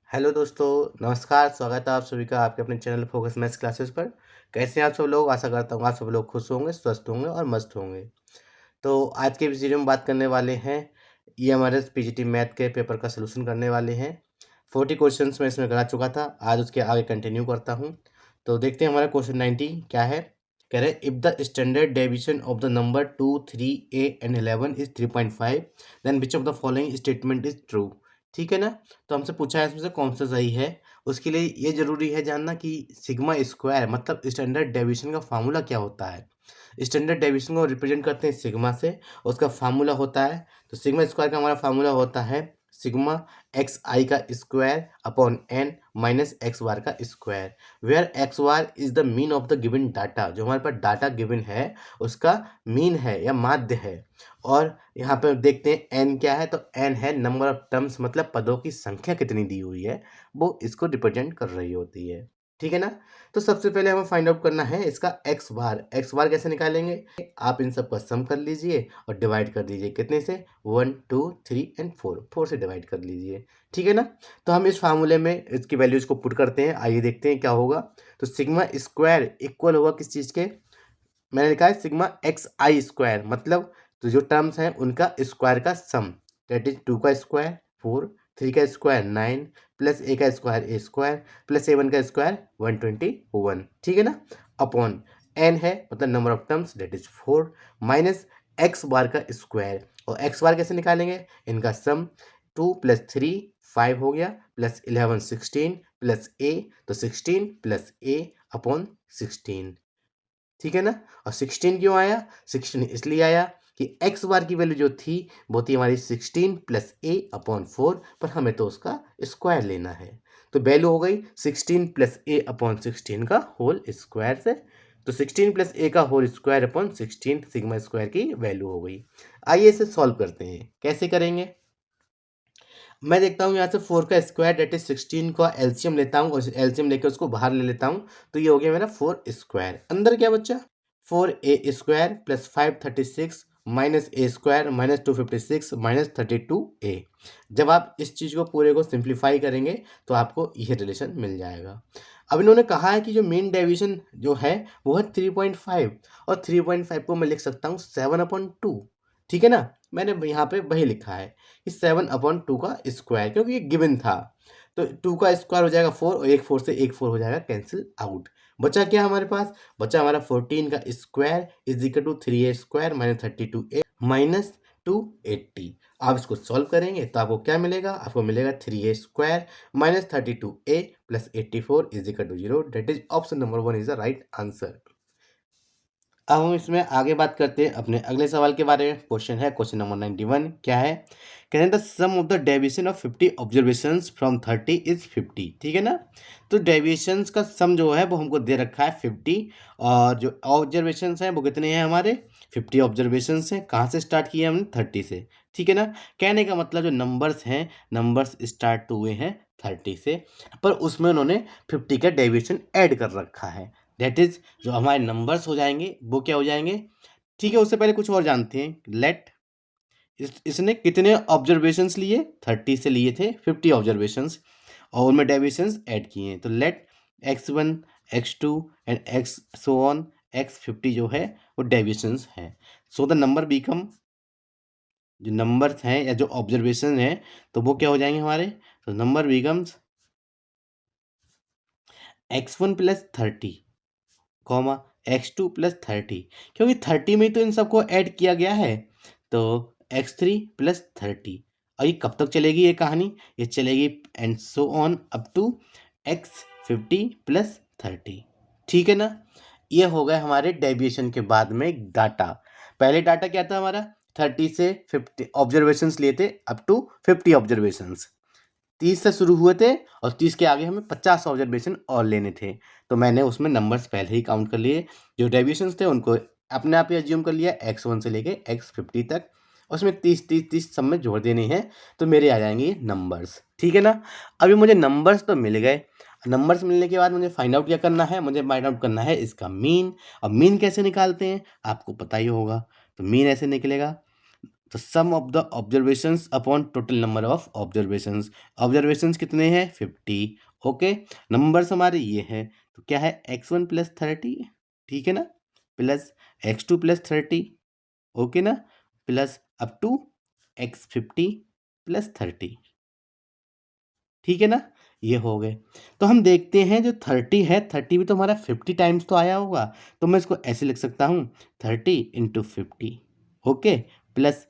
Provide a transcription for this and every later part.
Hello दोस्तों, नमस्कार। स्वागत है आप सभी का आपके अपने चैनल फोकस मैथ्स क्लासेस पर। कैसे हैं आप सब लोग? आशा करता हूँ आप सब लोग खुश होंगे, स्वस्थ होंगे और मस्त होंगे। तो आज के इस वीडियो में बात करने वाले हैं ईएमआरएस पीजीटी मैथ के पेपर का सलूशन करने वाले हैं। 40 क्वेश्चंस मैं इसमें करा चुका था, आज उसके आगे कंटिन्यू करता हूँ। तो देखते हैं हमारा क्वेश्चन 90 क्या है। कह रहे if the standard deviation of the number 2, 3, 8 and 11 is 3.5 then which of the following statement is true. ठीक है ना। तो हमसे पूछा है इसमें से कौन सा सही है। उसके लिए ये जरूरी है जानना कि सिग्मा स्क्वायर मतलब स्टैंडर्ड डेविएशन का फार्मूला क्या होता है। स्टैंडर्ड डेविएशन को रिप्रेजेंट करते हैं सिग्मा से, उसका फार्मूला होता है। तो सिग्मा स्क्वायर का हमारा फार्मूला होता है सिग्मा एक्स आई का square upon N minus X bar का square, where X bar is the mean of the given data. जो हमारे पास डाटा गिवन है उसका मीन है या माध्य है। और यहाँ पे देखते हैं एन क्या है, तो एन है नंबर ऑफ टर्म्स, मतलब पदों की संख्या कितनी दी हुई है वो इसको रिप्रेजेंट कर रही होती है। ठीक है ना। तो सबसे पहले हमें फाइंड आउट करना है इसका एक्स बार। एक्स बार कैसे निकालेंगे, आप इन सब का सम कर लीजिए और डिवाइड कर दीजिए कितने से, 1, 2, 3 एंड 4 से डिवाइड कर लीजिए। ठीक है ना। तो हम इस फार्मूले में इसकी वैल्यूज को पुट करते हैं, आइए देखते हैं क्या होगा। तो सिग्मा स्क्वायर इक्वल होगा किस चीज़ के, मैंने लिखा है सिग्मा एक्स आई स्क्वायर, मतलब तो जो टर्म्स हैं उनका स्क्वायर का सम, दैट इज 2 का स्क्वायर 4, 3 का स्क्वायर 9 प्लस ए का स्क्वायर ए स्क्वायर प्लस 7 का स्क्वायर 121। ठीक है ना। अपॉन एन है मतलब number of terms that is 4 minus X bar का स्क्वायर। और एक्स बार कैसे निकालेंगे, इनका सम 2 प्लस 3 5 हो गया प्लस 11 16 प्लस ए, तो 16 प्लस ए अपॉन 16। ठीक है ना। और 16 क्यों आया, 16 इसलिए आया कि एक्स बार की वैल्यू जो थी वो थी हमारी 16 प्लस ए अपॉन 4, पर हमें तो उसका स्क्वायर लेना है। तो वैल्यू हो गई 16 प्लस ए अपॉन 16 का होल स्क्वायर से। तो 16 प्लस ए का whole square upon 16 sigma square की वैल्यू हो गई। आइए इसे सॉल्व करते हैं, कैसे करेंगे। मैं देखता हूँ यहाँ से 4 का स्क्वायर डेट इज 16 का एलसीएम लेता हूँ और एलसीएम लेकर उसको बाहर ले लेता हूँ। तो ये हो गया मेरा 4 स्क्वायर। अंदर क्या बच्चा, 4a स्क्वायर प्लस 536 माइनस ए स्क्वायर माइनस 256 माइनस 32a। जब आप इस चीज़ को पूरे को सिंप्लीफाई करेंगे तो आपको यह रिलेशन मिल जाएगा। अब इन्होंने कहा है कि जो मीन डेविएशन जो है वो है 3.5, और 3.5 को मैं लिख सकता हूँ 7/2। ठीक है ना। मैंने यहाँ पे वही लिखा है कि 7/2 का स्क्वायर, क्योंकि ये गिवन था। तो 2 का स्क्वायर हो जाएगा 4, और एक 4 से एक 4 हो जाएगा कैंसिल आउट। बचा क्या हमारे पास, बचा हमारा 14 का square is equal to 3a square minus 32a minus 280। आप इसको सॉल्व करेंगे तो आपको क्या मिलेगा, आपको मिलेगा 3a square minus 32a plus 84 is equal to 0। That is option number 1 is the right answer. अब हम इसमें आगे बात करते हैं अपने अगले सवाल के बारे में। क्वेश्चन है क्वेश्चन नंबर 91 क्या है, कहते हैं the sum of the deviation of 50 observations from 30 is 50। ठीक है ना। तो डेविएशंस का सम जो है वो हमको दे रखा है 50, और जो ऑब्जर्वेशंस हैं वो कितने हैं हमारे 50 ऑब्जर्वेशंस हैं। कहाँ से स्टार्ट किए हमने, 30 से। ठीक है ना। कहने का मतलब जो नंबर्स हैं, नंबर्स स्टार्ट हुए हैं 30 से, पर उसमें उन्होंने 50 का डेविएशन ऐड कर रखा है। दैट इज जो हमारे नंबर्स हो जाएंगे वो क्या हो जाएंगे। ठीक है, उससे पहले कुछ और जानते हैं। लेट इसने कितने ऑब्जर्वेशंस लिए, 30 से लिए थे 50 ऑब्जर्वेशंस, और उनमें डेविएशंस ऐड किए हैं। तो let x1 x2 and x so on x50 जो है वो डेविएशंस हैं। सो द नंबर बिकम, जो नंबर्स हैं या जो ऑब्जर्वेशन है तो वो क्या हो जाएंगे हमारे, तो number becomes x1 plus 30 comma x2 plus 30, क्योंकि 30 में तो इन सबको ऐड किया गया है। तो x3 प्लस 30, और ये कब तक चलेगी ये कहानी, ये चलेगी and so on up to x50 plus 30। ठीक है ना। ये हो गए हमारे डेविएशन के बाद में डाटा। पहले डाटा क्या था हमारा, 30 से 50 ऑब्जर्वेशंस लिए थे अप टू 50 ऑब्जर्वेशंस। 30 से शुरू हुए थे और 30 के आगे हमें 50 ऑब्जर्वेशन और लेने थे। तो मैंने उसमें नंबर्स पहले ही काउंट कर लिए, जो डेविएशंस थे उनको अपने आप ही एज्यूम कर लिया x1 से लेके x50 तक। उसमें 30 सब में जोड़ देने हैं, तो मेरे आ जाएंगे नंबर्स। ठीक है ना। अभी मुझे नंबर्स तो मिल गए। नंबर्स मिलने के बाद मुझे फाइंड आउट क्या करना है, मुझे फाइंड आउट करना है इसका मीन। अब मीन कैसे निकालते हैं आपको पता ही होगा। तो मीन ऐसे निकलेगा, तो sum of the observations upon total number of observations, observations कितने हैं 50। ओके, नंबर्स हमारे ये हैं, तो क्या है x1 प्लस 30, ठीक है ना, प्लस x2 प्लस 30, ओके ना, plus up to x50 plus 30, ठीक है ना, ये हो गए। तो हम देखते हैं जो 30 है, 30 भी तो हमारा 50 टाइम्स तो आया होगा, तो मैं इसको ऐसे लिख सकता हूँ 30 into 50, okay, plus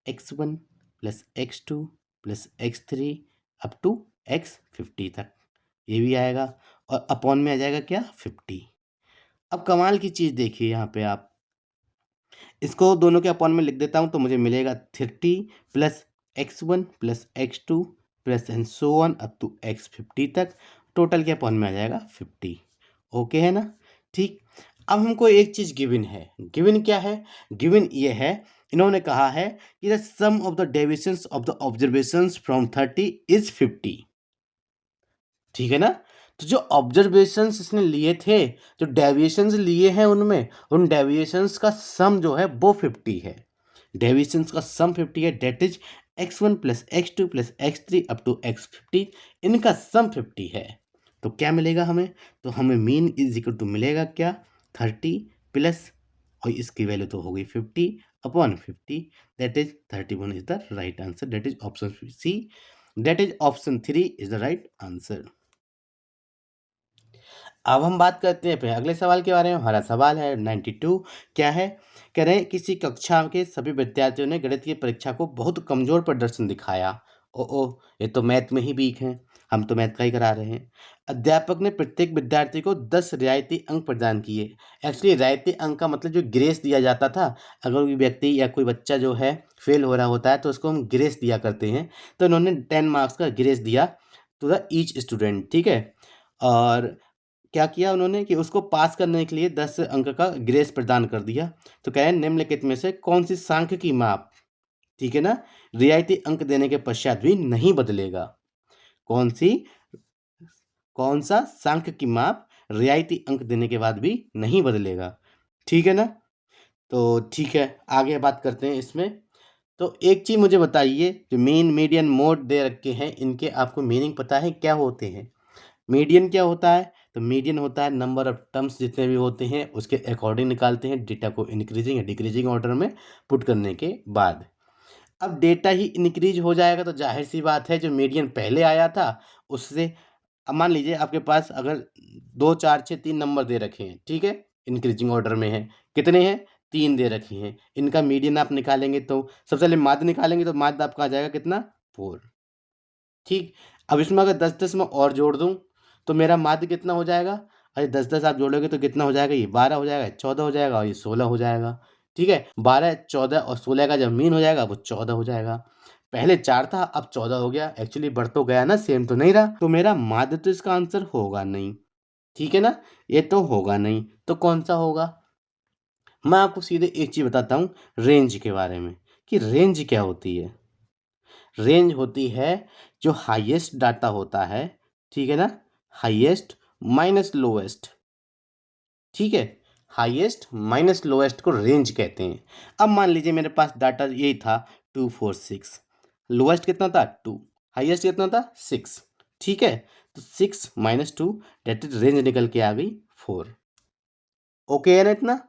x1 plus x2 plus x3 up to x50 तक, ये भी आएगा, और अपॉन में आ जाएगा क्या 50। अब कमाल की चीज़ देखिए यहाँ पे आप, इसको दोनों के अपॉन में लिख देता हूँ तो मुझे मिलेगा 30 plus x1 plus x2 plus and so on up to x50 तक, टोटल के अपॉन में आ जाएगा 50। ओके है ना, ठीक। अब हमको एक चीज़ गिवन है, गिवन क्या है, गिवन ये है, इन्होंने कहा है कि the sum of the deviations of the observations from 30 is 50, ठीक है ना। तो जो ऑब्जर्वेशंस इसने लिए थे, जो डेविएशंस लिए हैं उनमें, उन डेविएशंस का सम जो है वो 50 है, डेविएशंस का सम 50 है, that is x1 plus x2 plus x3 up to x50, इनका सम 50 है। तो क्या मिलेगा हमें, तो हमें मीन इज इक्वल टू मिलेगा क्या 30 प्लस, और इसकी वैल्यू तो हो गई 50 upon 50, that is 31 is the right answer, that is option C, that is option 3 is the right answer. अब हम बात करते हैं फिर अगले सवाल के बारे में। हमारा सवाल है 92, क्या है, कह रहे हैं किसी कक्षा के सभी विद्यार्थियों ने गणित की परीक्षा को बहुत कमजोर प्रदर्शन दिखाया। ओ ये तो मैथ में ही वीक हैं, हम तो मैथ का ही करा रहे हैं। अध्यापक ने प्रत्येक विद्यार्थी को 10 रियायती अंक प्रदान किए। एक्चुअली रियायती अंक का मतलब जो ग्रेस दिया जाता था, अगर कोई व्यक्ति या कोई बच्चा जो है फेल हो रहा होता है तो उसको हम ग्रेस दिया करते हैं, तो इन्होंने 10 मार्क्स का ग्रेस दिया टू द ईच स्टूडेंट, ठीक है। और क्या किया उन्होंने कि उसको पास करने के लिए 10 अंक का ग्रेस प्रदान कर दिया। तो कह रहे हैं निम्नलिखित में से कौन सी सांख्यिकी माप, ठीक है ना, रियायती अंक देने के पश्चात भी नहीं बदलेगा, कौन सी, कौन सा सांख्यिकी माप रियायती अंक देने के बाद भी नहीं बदलेगा, ठीक है ना। तो ठीक है, आगे बात करते हैं इसमें। तो एक चीज़ मुझे बताइए, जो मीन मीडियन मोड दे रखे हैं, इनके आपको मीनिंग पता है क्या होते हैं। मीडियन क्या होता है, तो मीडियन होता है नंबर ऑफ टर्म्स जितने भी होते हैं उसके अकॉर्डिंग निकालते हैं डेटा को इंक्रीजिंग या डिक्रीजिंग ऑर्डर में पुट करने के बाद। अब डेटा ही इंक्रीज हो जाएगा तो जाहिर सी बात है जो मीडियन पहले आया था उससे, अब मान लीजिए आपके पास अगर 2 4 6 3 नंबर दे रखे हैं, ठीक है, इंक्रीजिंग ऑर्डर में है, कितने हैं 3 दे रखे हैं, इनका मीडियन आप निकालेंगे तो सबसे पहले माध्य निकालेंगे तो माध्य आपका आ जाएगा कितना 4, ठीक। अब इसमें अगर 10-10 मैं और जोड़ दूँ तो मेरा माध्य कितना हो जाएगा, अरे 10-10 आप जोड़ोगे तो कितना हो जाएगा, ये 12 हो जाएगा, 14 हो जाएगा और ये 16 हो जाएगा, ठीक है। 12 14 और 16 का जब मीन हो जाएगा वो 14 हो जाएगा। पहले 4 था अब 14 हो गया, एक्चुअली बढ़ तो गया ना, सेम तो नहीं रहा, तो मेरा माध्य तो इसका आंसर होगा नहीं, ठीक है ना, ये तो होगा नहीं, तो कौन सा होगा। मैं आपको सीधे एक चीज़ बताता हूँ रेंज के बारे में, कि रेंज क्या होती है। रेंज होती है जो हाईएस्ट डाटा होता है, ठीक है ना, हाईएस्ट माइनस लोएस्ट, ठीक है, हाईएस्ट माइनस लोएस्ट को रेंज कहते हैं। अब मान लीजिए मेरे पास डाटा यही था 246, लोएस्ट कितना था 2, हाईएस्ट कितना था 6, ठीक है, तो 6 माइनस 2 डेट इज रेंज निकल के आ गई 4। ओके है ना इतना।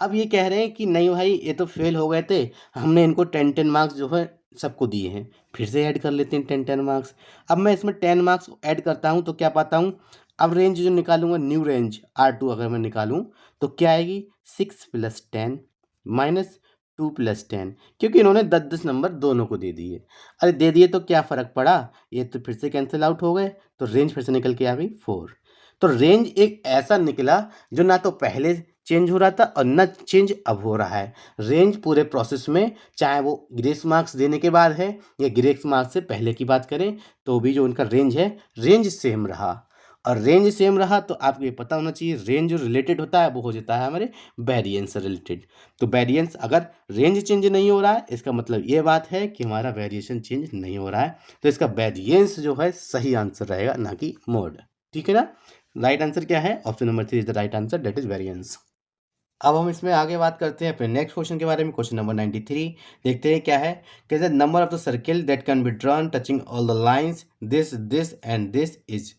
अब ये कह रहे हैं कि नहीं भाई ये तो फेल हो गए थे, हमने इनको 10-10 मार्क्स जो है सबको दिए हैं, फिर से ऐड कर लेते हैं 10-10 मार्क्स। अब मैं इसमें 10 मार्क्स ऐड करता हूँ तो क्या पाता हूँ, अब रेंज जो निकालूंगा न्यू रेंज R2 अगर मैं निकालूँ तो क्या आएगी 6 प्लस 10 माइनस 2 प्लस 10, क्योंकि इन्होंने 10-10 नंबर दोनों को दे दिए। अरे दे दिए तो क्या फ़र्क पड़ा, ये तो फिर से कैंसिल आउट हो गए, तो रेंज फिर से निकल के आ गई 4। तो रेंज एक ऐसा निकला जो ना तो पहले चेंज हो रहा था और ना चेंज अब हो रहा है। रेंज पूरे प्रोसेस में चाहे वो ग्रेस मार्क्स देने के बाद है या ग्रेस मार्क्स से पहले की बात करें तो भी जो उनका रेंज है रेंज सेम रहा, और रेंज सेम रहा तो आपको ये पता होना चाहिए रेंज जो रिलेटेड होता है वो हो जाता है हमारे वेरिएंस से रिलेटेड। तो वेरिएंस अगर रेंज चेंज नहीं हो रहा है इसका मतलब ये बात है कि हमारा वेरिएशन चेंज नहीं हो रहा है, तो इसका वेरिएंस जो है सही आंसर रहेगा ना कि मोड, ठीक है ना। राइट आंसर क्या है, option number 3 is the right answer, that is variance. अब हम इसमें आगे बात करते हैं अपने नेक्स्ट क्वेश्चन के बारे में, क्वेश्चन नंबर 93। देखते हैं क्या है। कहते हैं number of the circle that can be drawn touching all the lines this and this is.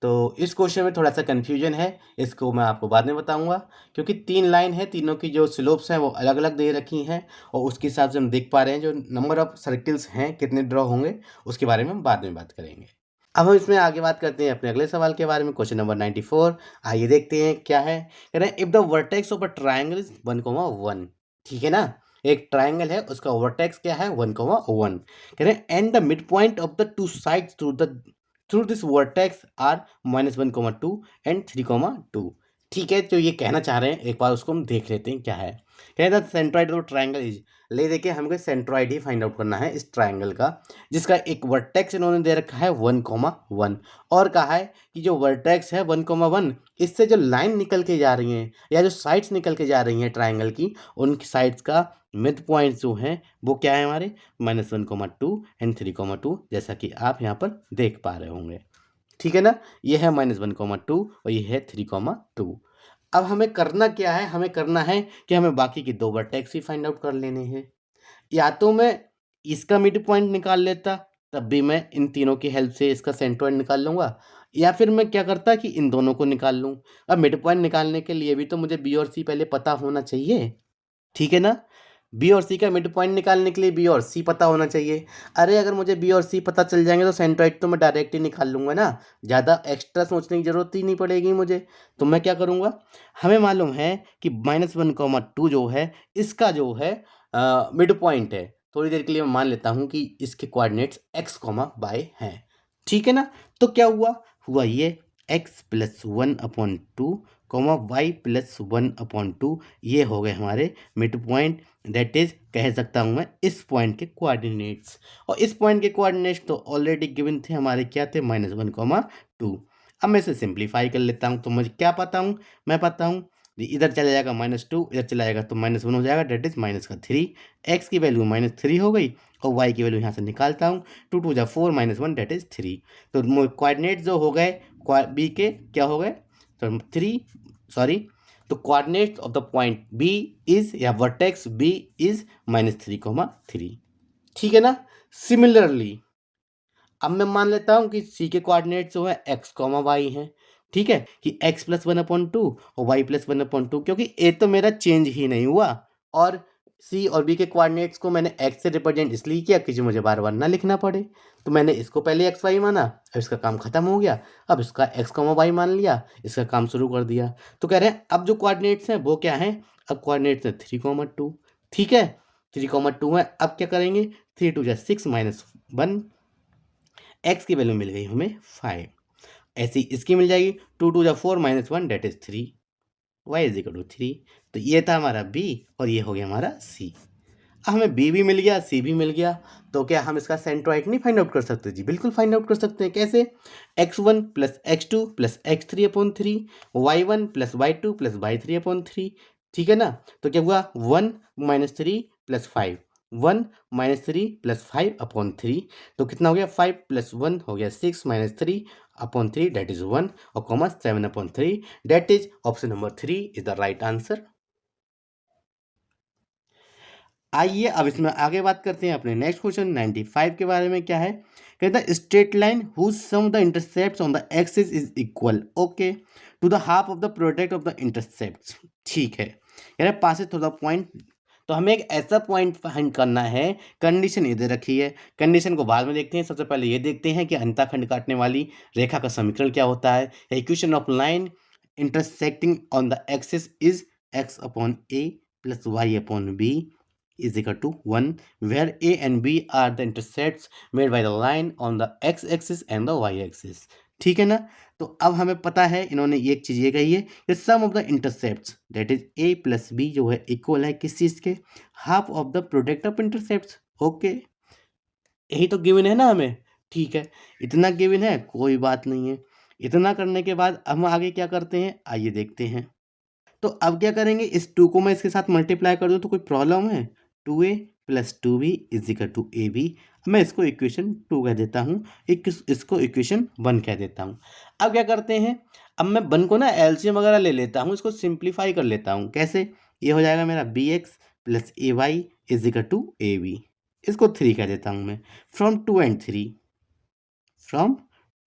तो इस क्वेश्चन में थोड़ा सा कन्फ्यूजन है, इसको मैं आपको बाद में बताऊंगा, क्योंकि 3 लाइन है, तीनों की जो स्लोप्स हैं वो अलग अलग दे रखी हैं, और उसके हिसाब से हम देख पा रहे हैं जो नंबर ऑफ सर्किल्स हैं कितने ड्रॉ होंगे, उसके बारे में हम बाद में बात करेंगे। अब हम इसमें आगे बात करते हैं अपने अगले सवाल के बारे में, क्वेश्चन नंबर 94। आइए देखते हैं क्या है। कह रहे हैं if the vertex of a triangle is 1,1। ठीक है ना, एक ट्राइंगल है, उसका वर्टेक्स क्या है 1,1। कह रहे हैं and the mid point of the two sides through this vertex are -1,2 and 3,2। ठीक है, तो ये कहना चाह रहे हैं, एक बार उसको हम देख लेते हैं क्या है। कह रहे हैं सेंट्रोइड ऑफ ट्राइंगल इज, ले देखिए हमको सेंट्रोइड ही फाइंड आउट करना है इस ट्राइंगल का, जिसका एक वर्टेक्स इन्होंने दे रखा है 1,1, और कहा है कि जो वर्टेक्स है 1,1, इससे जो लाइन निकल के जा रही हैं या जो साइड्स निकल के जा रही हैं ट्राइंगल की, उन साइड्स का मिड पॉइंट जो है वो क्या है हमारे -1,2 एंड 3,2, जैसा कि आप यहाँ पर देख पा रहे होंगे। ठीक है ना, ये है -1,2 और ये है 3,2। अब हमें करना क्या है, हमें करना है कि हमें बाकी की 2 वर्टेक्स ही फाइंड आउट कर लेने हैं। या तो मैं इसका मिड पॉइंट निकाल लेता, तब भी मैं इन तीनों की हेल्प से इसका सेंट्रोइड निकाल लूँगा, या फिर मैं क्या करता कि इन दोनों को निकाल लूँ। अब मिड पॉइंट निकालने के लिए भी तो मुझे बी और सी पहले पता होना चाहिए, ठीक है ना? बी और सी का मिड पॉइंट निकालने के लिए बी और सी पता होना चाहिए। अरे अगर मुझे बी और सी पता चल जाएँगे तो सेंट्रोइड तो मैं डायरेक्ट ही निकाल लूँगा ना, ज़्यादा एक्स्ट्रा सोचने की ज़रूरत ही नहीं पड़ेगी मुझे। तो मैं क्या करूँगा, हमें मालूम है कि -1,2 जो है, इसका जो है मिड पॉइंट है। थोड़ी देर के लिए मैं मान लेता हूँ कि इसके कोऑर्डिनेट्स x, y हैं। ठीक है ना? तो क्या हुआ? हुआ ये x + 1/2, y + 1/2, ये हो गए हमारे मिड पॉइंट, दैट इज़ कह सकता हूँ मैं इस पॉइंट के कोऑर्डिनेट्स। और इस पॉइंट के कोऑर्डिनेट्स तो ऑलरेडी गिवन थे हमारे, क्या थे -1,2। अब मैं इसे सिंप्लीफाई कर लेता हूँ, तो मुझे क्या पता हूँ, मैं पता हूँ इधर चला जाएगा -2, इधर चला जाएगा तो -1 हो जाएगा, दैट इज़ -3। x की वैल्यू -3 हो गई और y की वैल्यू यहाँ से निकालता हूँ, 2 2 जा 4 -1 दैट इज़ 3। तो कोऑर्डिनेट जो हो गए बी के क्या हो गए, तो 3, सॉरी, तो coordinate of the point B is, या वर्टेक्स बी इज -3,3। ठीक है ना। सिमिलरली अब मैं मान लेता हूँ कि सी के कोऑर्डिनेट जो है x, y हैं। ठीक है, कि x + 1/2 और y + 1/2, क्योंकि ए तो मेरा चेंज ही नहीं हुआ, और सी और बी के कोऑर्डिनेट्स को मैंने x से रिप्रेजेंट इसलिए किया कि जो मुझे बार बार ना लिखना पड़े। तो मैंने इसको पहले x y माना, अब इसका काम खत्म हो गया। अब इसका x, y मान लिया, इसका काम शुरू कर दिया। तो कह रहे हैं अब जो कोऑर्डिनेट्स हैं वो क्या हैं, अब कोऑर्डिनेट्स हैं 3,2। ठीक है, 3,2 है। अब क्या करेंगे, 3 2 जा 6 -1, x की वैल्यू मिल गई हमें 5। ऐसी इसकी मिल जाएगी, 2 2 जा 4 -1 दैट इज 3, y = 3। तो ये था हमारा b और ये हो गया हमारा c। अब हमें b भी मिल गया, c भी मिल गया, तो क्या हम इसका सेंट्रोइड नहीं फाइंड आउट कर सकते? जी बिल्कुल फाइंड आउट कर सकते हैं। कैसे? x1 + x2 + x3/3, y1 + y2 + y3/3। ठीक है ना, तो क्या हुआ 1 - 3 + 5, 1 - 3 + 5/3, तो कितना हो गया 5 + 1 हो गया 6 - 3/3 दैट इज 1, और comma 7/3, that is option number 3 is the right answer. आइए अब इसमें आगे बात करते हैं अपने नेक्स्ट क्वेश्चन 95 के बारे में। क्या है, कहता है straight line whose sum of the intercepts on the axis is equal, okay, to the half of the product of the intercepts. ठीक है, कह रहा है पासेस थ्रू द पॉइंट। तो हमें एक ऐसा पॉइंट फाइंड करना है, कंडीशन ये दे रखी है, कंडीशन को बाद में देखते हैं। सबसे पहले ये देखते हैं कि अंतःखंड काटने वाली रेखा का समीकरण क्या होता है। Equation of line intersecting on the axis is x/a + y/b is equal to 1, where a and b are the intercepts made by the line on the x-axis and the y-axis। ठीक है ना, तो अब हमें पता है, इन्होंने ये एक चीज़ ये कही है कि sum of the intercepts that is a + b जो है इक्वल है किस चीज़ के, half of the product of intercepts. Okay, यही तो गिवन है ना हमें। ठीक है, इतना गिवन है, कोई बात नहीं है। इतना करने के बाद हम आगे क्या करते हैं, आइए देखते हैं। तो अब क्या करेंगे, इस 2 को मैं इसके साथ मल्टीप्लाई कर दूँ तो कोई प्रॉब्लम है? 2a + 2b = ab। मैं इसको इक्वेशन 2 कह देता हूँ, इसको इक्वेशन 1 कह देता हूँ। अब क्या करते हैं, अब मैं 1 को ना एलसीएम वगैरह ले लेता हूँ, इसको सिंप्लीफाई कर लेता हूँ। कैसे? ये हो जाएगा मेरा bx plus ay is equal to ab। इसको 3 कह देता हूँ मैं। फ्रॉम 2 एंड 3, फ्रॉम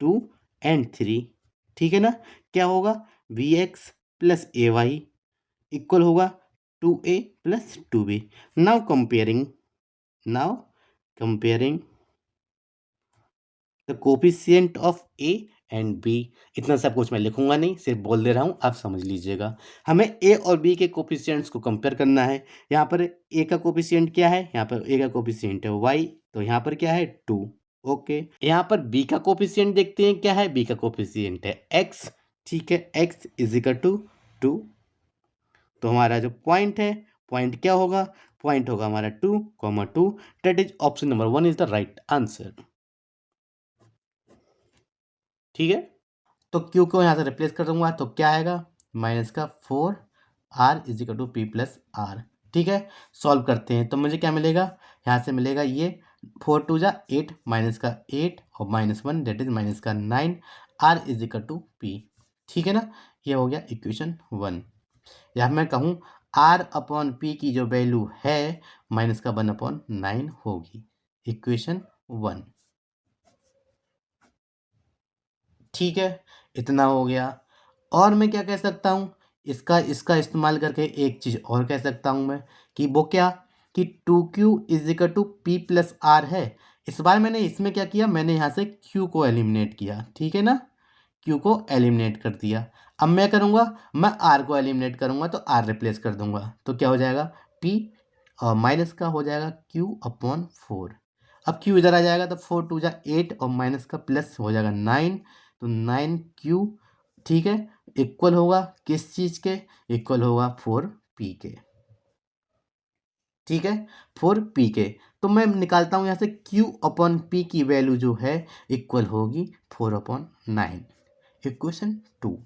2 एंड 3, ठीक है ना। क्या होगा? bx प्लस ay इक्वल होगा 2a plus 2b। Now comparing the coefficient of A and B. इतना सब कुछ मैं लिखूंगा नहीं, सिर्फ बोल दे रहा हूँ, आप समझ लीजिएगा। हमें ए और बी के कोफिशिएंट्स को कंपेयर करना है। यहाँ पर ए का कोफिशिएंट क्या है? यहाँ पर ए का कोफिशिएंट है वाई, तो यहाँ पर क्या है 2। ओके, यहाँ पर बी का कोफिशिएंट देखते हैं क्या है? बी का कोफिशिएंट है एक्स, ठीक है। X is equal to 2। तो हमारा जो पॉइंट है, पॉइंट क्या होगा? पॉइंट होगा हमारा 2,2। That is option number 1 is the right answer, ठीक है। तो क्यू को यहाँ से रिप्लेस कर दूंगा, तो क्या आएगा? माइनस का 4 R is equal to P plus R, ठीक है। सॉल्व करते हैं तो मुझे क्या मिलेगा? यहाँ से मिलेगा ये 4 टू जा 8, माइनस का 8 और -1 दैट इज माइनस का 9 R is equal to P, ठीक है ना। ये हो गया इक्वेशन 1। या मैं कहूँ आर अपॉन पी की जो वैल्यू है माइनस का 1/9 होगी, इक्वेशन 1, ठीक है। इतना हो गया। और मैं क्या कह सकता हूँ? इसका इसका इस्तेमाल करके एक चीज़ और कह सकता हूँ मैं, कि वो क्या? कि 2q is equal to P plus R है। इस बार मैंने इसमें क्या किया? मैंने यहाँ से q को एलिमिनेट किया, ठीक है ना। q को एलिमिनेट कर दिया। अब मैं करूँगा, मैं r को एलिमिनेट करूँगा, तो r रिप्लेस कर दूंगा, तो क्या हो जाएगा? p और माइनस का हो जाएगा q अपॉन 4। अब q इधर आ जाएगा, तो 4 टू जा 8 और माइनस का प्लस हो जाएगा 9, तो 9q, ठीक है, इक्वल होगा किस चीज़ के? इक्वल होगा 4p के, ठीक है, 4p के। तो मैं निकालता हूँ यहाँ से q अपॉन p की वैल्यू जो है इक्वल होगी 4/9, इक्वेशन 2।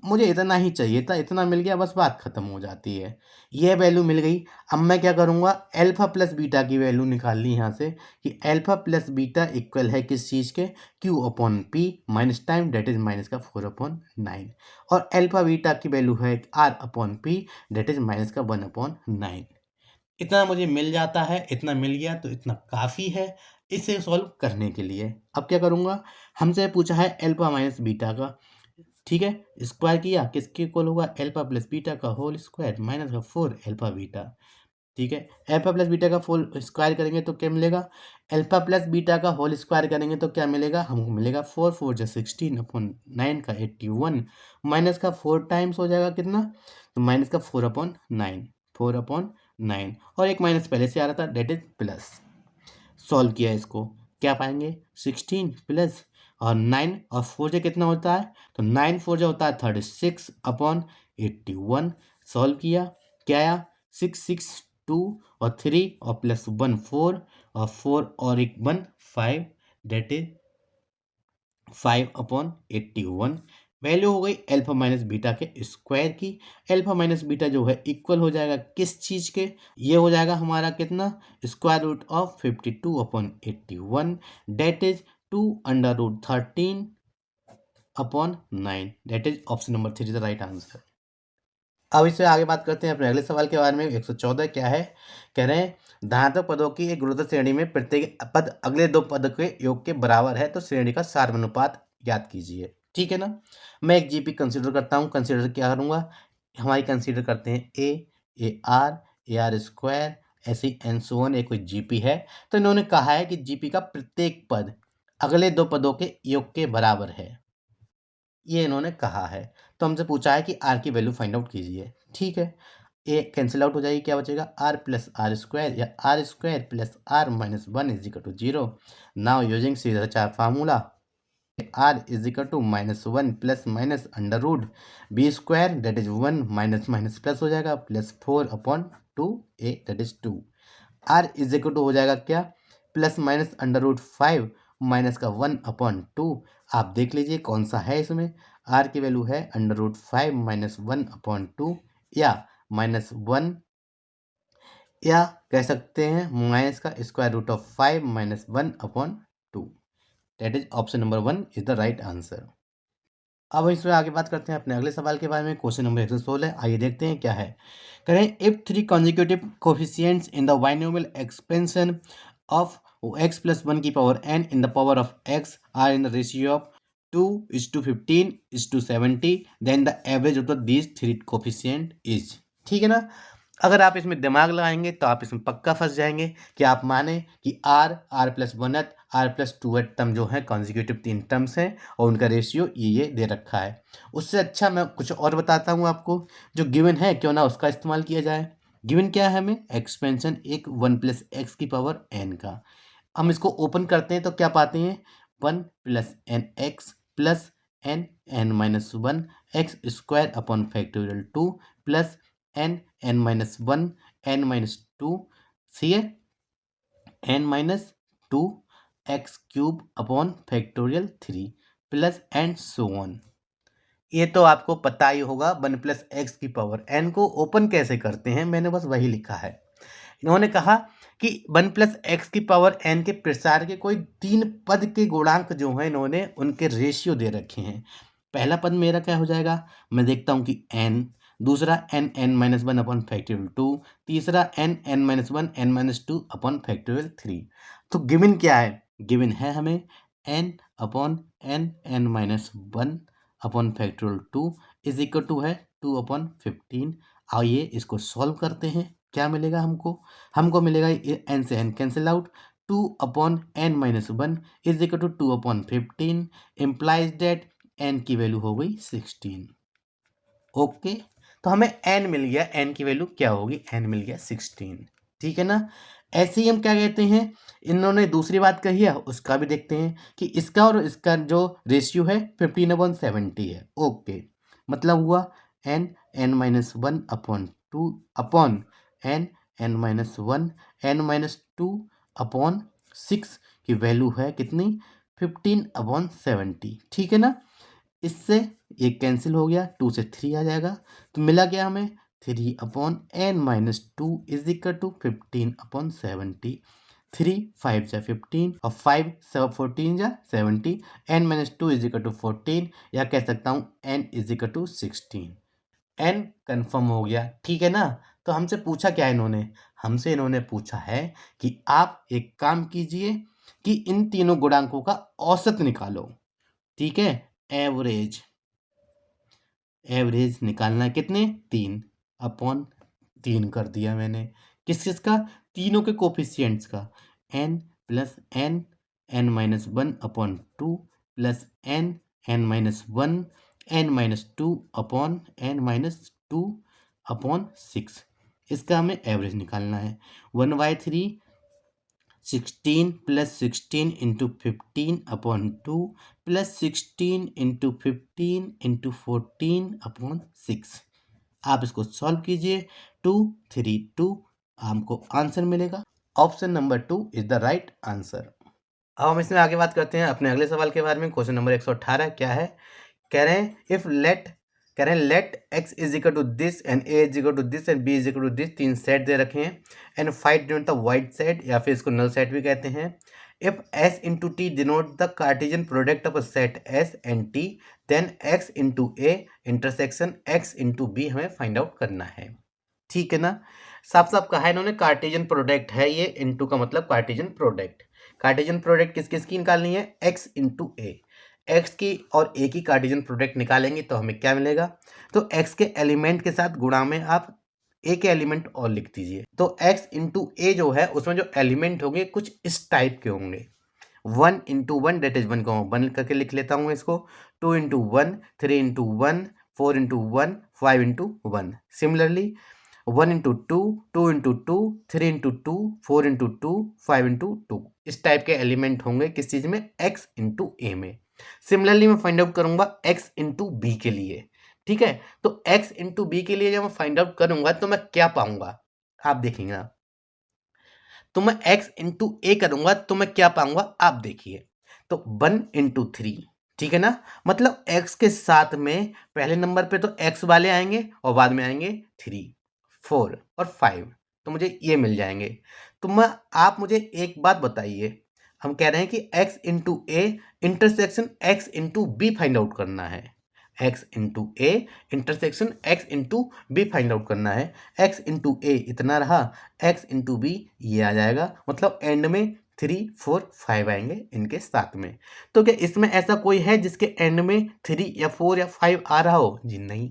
मुझे इतना ही चाहिए था, इतना मिल गया, बस बात खत्म हो जाती है। ये वैल्यू मिल गई। अब मैं क्या करूँगा? अल्फा प्लस बीटा की वैल्यू निकालनी यहाँ से, कि अल्फा प्लस बीटा इक्वल है किस चीज़ के? Q upon P minus time that is minus का 4/9, और अल्फा बीटा की वैल्यू है R upon P that is minus का 1/9। इतना मुझे मिल जाता है, इतना मिल गया तो इतना काफ़ी है इसे सॉल्व करने के लिए। अब क्या करूँगा? हमसे पूछा है अल्फा माइनस बीटा का, ठीक है। स्क्वायर किया, किसके इक्वल होगा? अल्फा प्लस बीटा का होल स्क्वायर माइनस का 4 अल्फा बीटा, ठीक है। अल्फा प्लस बीटा का होल स्क्वायर करेंगे तो क्या मिलेगा? अल्फा प्लस बीटा का होल स्क्वायर करेंगे तो क्या मिलेगा? हमको मिलेगा 4 4 जा 16 अपॉन 9 का 81, माइनस का 4 टाइम्स हो जाएगा कितना? तो माइनस का 4/9, 4/9, और एक माइनस पहले से आ रहा था डेट इज प्लस। सॉल्व किया इसको, क्या पाएंगे? 16 प्लस और 9 और 4 से कितना होता है? तो 9 4 जो होता है 36/81। सॉल्व किया, क्या आया? 6 6 2 और 3 और प्लस 1 4 और 4 और एक 1 5 डेट इज 5/81। वैल्यू हो गई अल्फा माइनस बीटा के स्क्वायर की। अल्फा माइनस बीटा जो है इक्वल हो जाएगा किस चीज़ के? ये हो जाएगा हमारा कितना? Square root of 52/81 that is 2√13/9, that is option number 3 is the right answer. अब इससे आगे बात करते हैं अपने अगले सवाल के बारे में। 114 क्या है? कह रहे हैं धनात्मक पदों की एक गुणोत्तर श्रेणी में प्रत्येक पद अगले दो पद के योग के बराबर है, तो श्रेणी का सार्वनुपात ज्ञात कीजिए, ठीक है ना। मैं एक जीपी कंसीडर करता हूँ। कंसीडर क्या करूँगा? हमारी कंसीडर करते हैं ए आर स्क्वायर, ऐसे एन सो वन, एक कोई जीपी है। तो इन्होंने कहा है कि जीपी का प्रत्येक पद अगले दो पदों के योग के बराबर है, ये इन्होंने कहा है। तो हमसे पूछा है कि आर की वैल्यू फाइंड आउट कीजिए, ठीक है। ए कैंसिल आउट हो जाएगी, क्या बचेगा? आर प्लस आर स्क्वायर या r square plus r minus 1 is equal to 0। Now using सीधा formula, r is equal to -1 plus minus under root b square that is 1 minus minus plus हो जाएगा plus 4/2 a that is 2। R is equal to हो जाएगा क्या? Plus minus under root 5 minus का 1/2। आप देख लीजिए कौन सा है इसमें। आर की वैल्यू है अंडर रूट 5 माइनस 1/2, या -1, या कह सकते हैं माइनस का square root of 5 minus 1/2। That is option number 1 is the right answer. अब इसमें आगे बात करते हैं अपने अगले सवाल के बारे में। क्वेश्चन नंबर 116, आइए देखते हैं क्या है। करें if three consecutive coefficients in the binomial expansion of x plus 1 की power n in the power of x are in the ratio of 2:15:70, then the average of the these three coefficient is. ठीक है ना। अगर आप इसमें दिमाग लगाएंगे तो आप इसमें पक्का फंस जाएंगे कि आप माने कि R plus oneth R plus twoth term जो है कॉन्जिक्यूटिव 3 टर्म्स हैं और उनका रेशियो ये दे रखा है। उससे अच्छा मैं कुछ और बताता हूँ आपको, जो गिवन है क्यों ना उसका इस्तेमाल किया जाए। गिवन क्या है हमें, एक्सपेंशन एक 1 प्लस एक्स की पावर n का। हम इसको ओपन करते हैं तो क्या पाते हैं, 1 plus N X plus N minus 1 X square upon factorial 2 plus N minus 1 N minus 2 C है N minus 2 X cube upon factorial 3 plus and so on. ये तो आपको पता ही होगा 1 प्लस एक्स की पावर एन को ओपन कैसे करते हैं, मैंने बस वही लिखा है। इन्होंने कहा कि 1 प्लस एक्स की पावर एन के प्रसार के कोई 3 पद के गुणांक जो हैं इन्होंने उनके रेशियो दे रखे हैं। पहला पद मेरा क्या हो जाएगा, मैं देखता हूँ कि एन, दूसरा एन माइनस 1 अपॉन फैक्टोरियल 2, तीसरा N minus 1 N minus 2 upon factorial 3। तो गिवन क्या है, गिवन है हमें N upon N minus 1 upon factorial 2 is equal to है 2 अपॉन 15। आइए इसको सॉल्व करते हैं, क्या मिलेगा हमको मिलेगा एन से N cancel out, 2 upon N minus 1 is equal to 2 upon 15 implies that N की वैल्यू हो गई 16। ओके, तो हमें एन मिल गया, एन की वैल्यू क्या होगी, एन मिल गया 16। ठीक है ना। ऐसे ही हम क्या कहते हैं, इन्होंने दूसरी बात कही है उसका भी देखते हैं कि इसका और इसका जो रेशियो है 15/70 है। ओके, मतलब हुआ N minus 1 upon 2 upon N minus 1 N minus 2 upon 6 की वैल्यू है कितनी, 15/70। ठीक है ना। इससे ये कैंसिल हो गया, 2 से 3 आ जाएगा, तो मिला क्या हमें 3 upon N minus 2 is equal to 15/70। 3 5 जा 15 और 5 सब 14 जा 70, N minus 2 is equal to 14, या कह सकता हूँ N is equal to 16। N confirm हो गया। ठीक है ना। तो हमसे पूछा क्या है इन्होंने, हमसे इन्होंने पूछा है कि आप एक काम कीजिए कि इन तीनों गुणांकों का औसत निकालो। ठीक है, एवरेज निकालना है कितने, 3 अपॉन 3 कर दिया मैंने, किस किस का, तीनों के कोफिशिएंट्स का, n plus N minus 1 upon 2 plus N minus 1 N minus 2 upon N minus 2 upon 6। इसका हमें एवरेज निकालना है। 1/3 16 plus 16 into 15 upon 2 plus 16 into 15 into 14 upon 6। आप इसको सॉल्व कीजिए, 232 आपको आंसर मिलेगा। Option number 2 is the right answer. अब हम इसमें आगे बात करते हैं अपने अगले सवाल के बारे में। क्वेश्चन नंबर 118 क्या है, कह रहे हैं if let x is equal to this and a is equal to this and b is equal to this, 3 set दे रखे हैं, and find denote the void set या फिर इसको नल सेट भी कहते हैं। If s into t denote the Cartesian product of a set s and t, then x into a intersection x into b हमें फाइंड आउट करना है। ठीक है ना। साफ साफ कहा है इन्होंने कार्टेशियन प्रोडक्ट है ये, इंटू का मतलब कार्टेशियन प्रोडक्ट। कार्टेशियन प्रोडक्ट किस किस की निकालनी है, x इंटू ए, एक्स की और ए की कार्टेशियन प्रोडक्ट निकालेंगे तो हमें क्या मिलेगा, तो एक्स के एलिमेंट के साथ गुणा में आप ए के एलिमेंट और लिख दीजिए। तो एक्स इंटू ए जो है उसमें जो एलिमेंट होंगे कुछ इस टाइप के होंगे, 1 इंटू 1 डेट इज 1 को 1 करके लिख लेता हूँ इसको, 2 into 1 3 into 1 4 into 1 5 into 1। Similarly 1 into 2 2 into 2 3 into 2 4 into 2 5 into 2, इस टाइप के एलिमेंट होंगे किस चीज़ में, x इंटू ए में। सिमिलरली मैं फाइंड आउट करूंगा x इंटू बी के लिए। ठीक है, तो x इंटू बी के लिए जब मैं फाइंड आउट करूंगा तो मैं क्या पाऊंगा, आप देखेंगे ना, तो मैं x इंटू ए करूंगा तो मैं क्या पाऊंगा, आप देखिए, तो 1 इंटू 3। ठीक है ना, मतलब x के साथ में पहले नंबर पे तो x वाले आएंगे और बाद में आएंगे 3 4 और 5, तो मुझे ये मिल जाएंगे। तो आप मुझे एक बात बताइए, हम कह रहे हैं कि x into A intersection x into B find out करना है। x into A intersection x into B find out करना है। x इंटू ए इतना रहा, x इंटू बी ये आ जाएगा, मतलब एंड में 3 4 5 आएंगे इनके साथ में। तो क्या इसमें ऐसा कोई है जिसके एंड में 3 या 4 या 5 आ रहा हो? जी नहीं।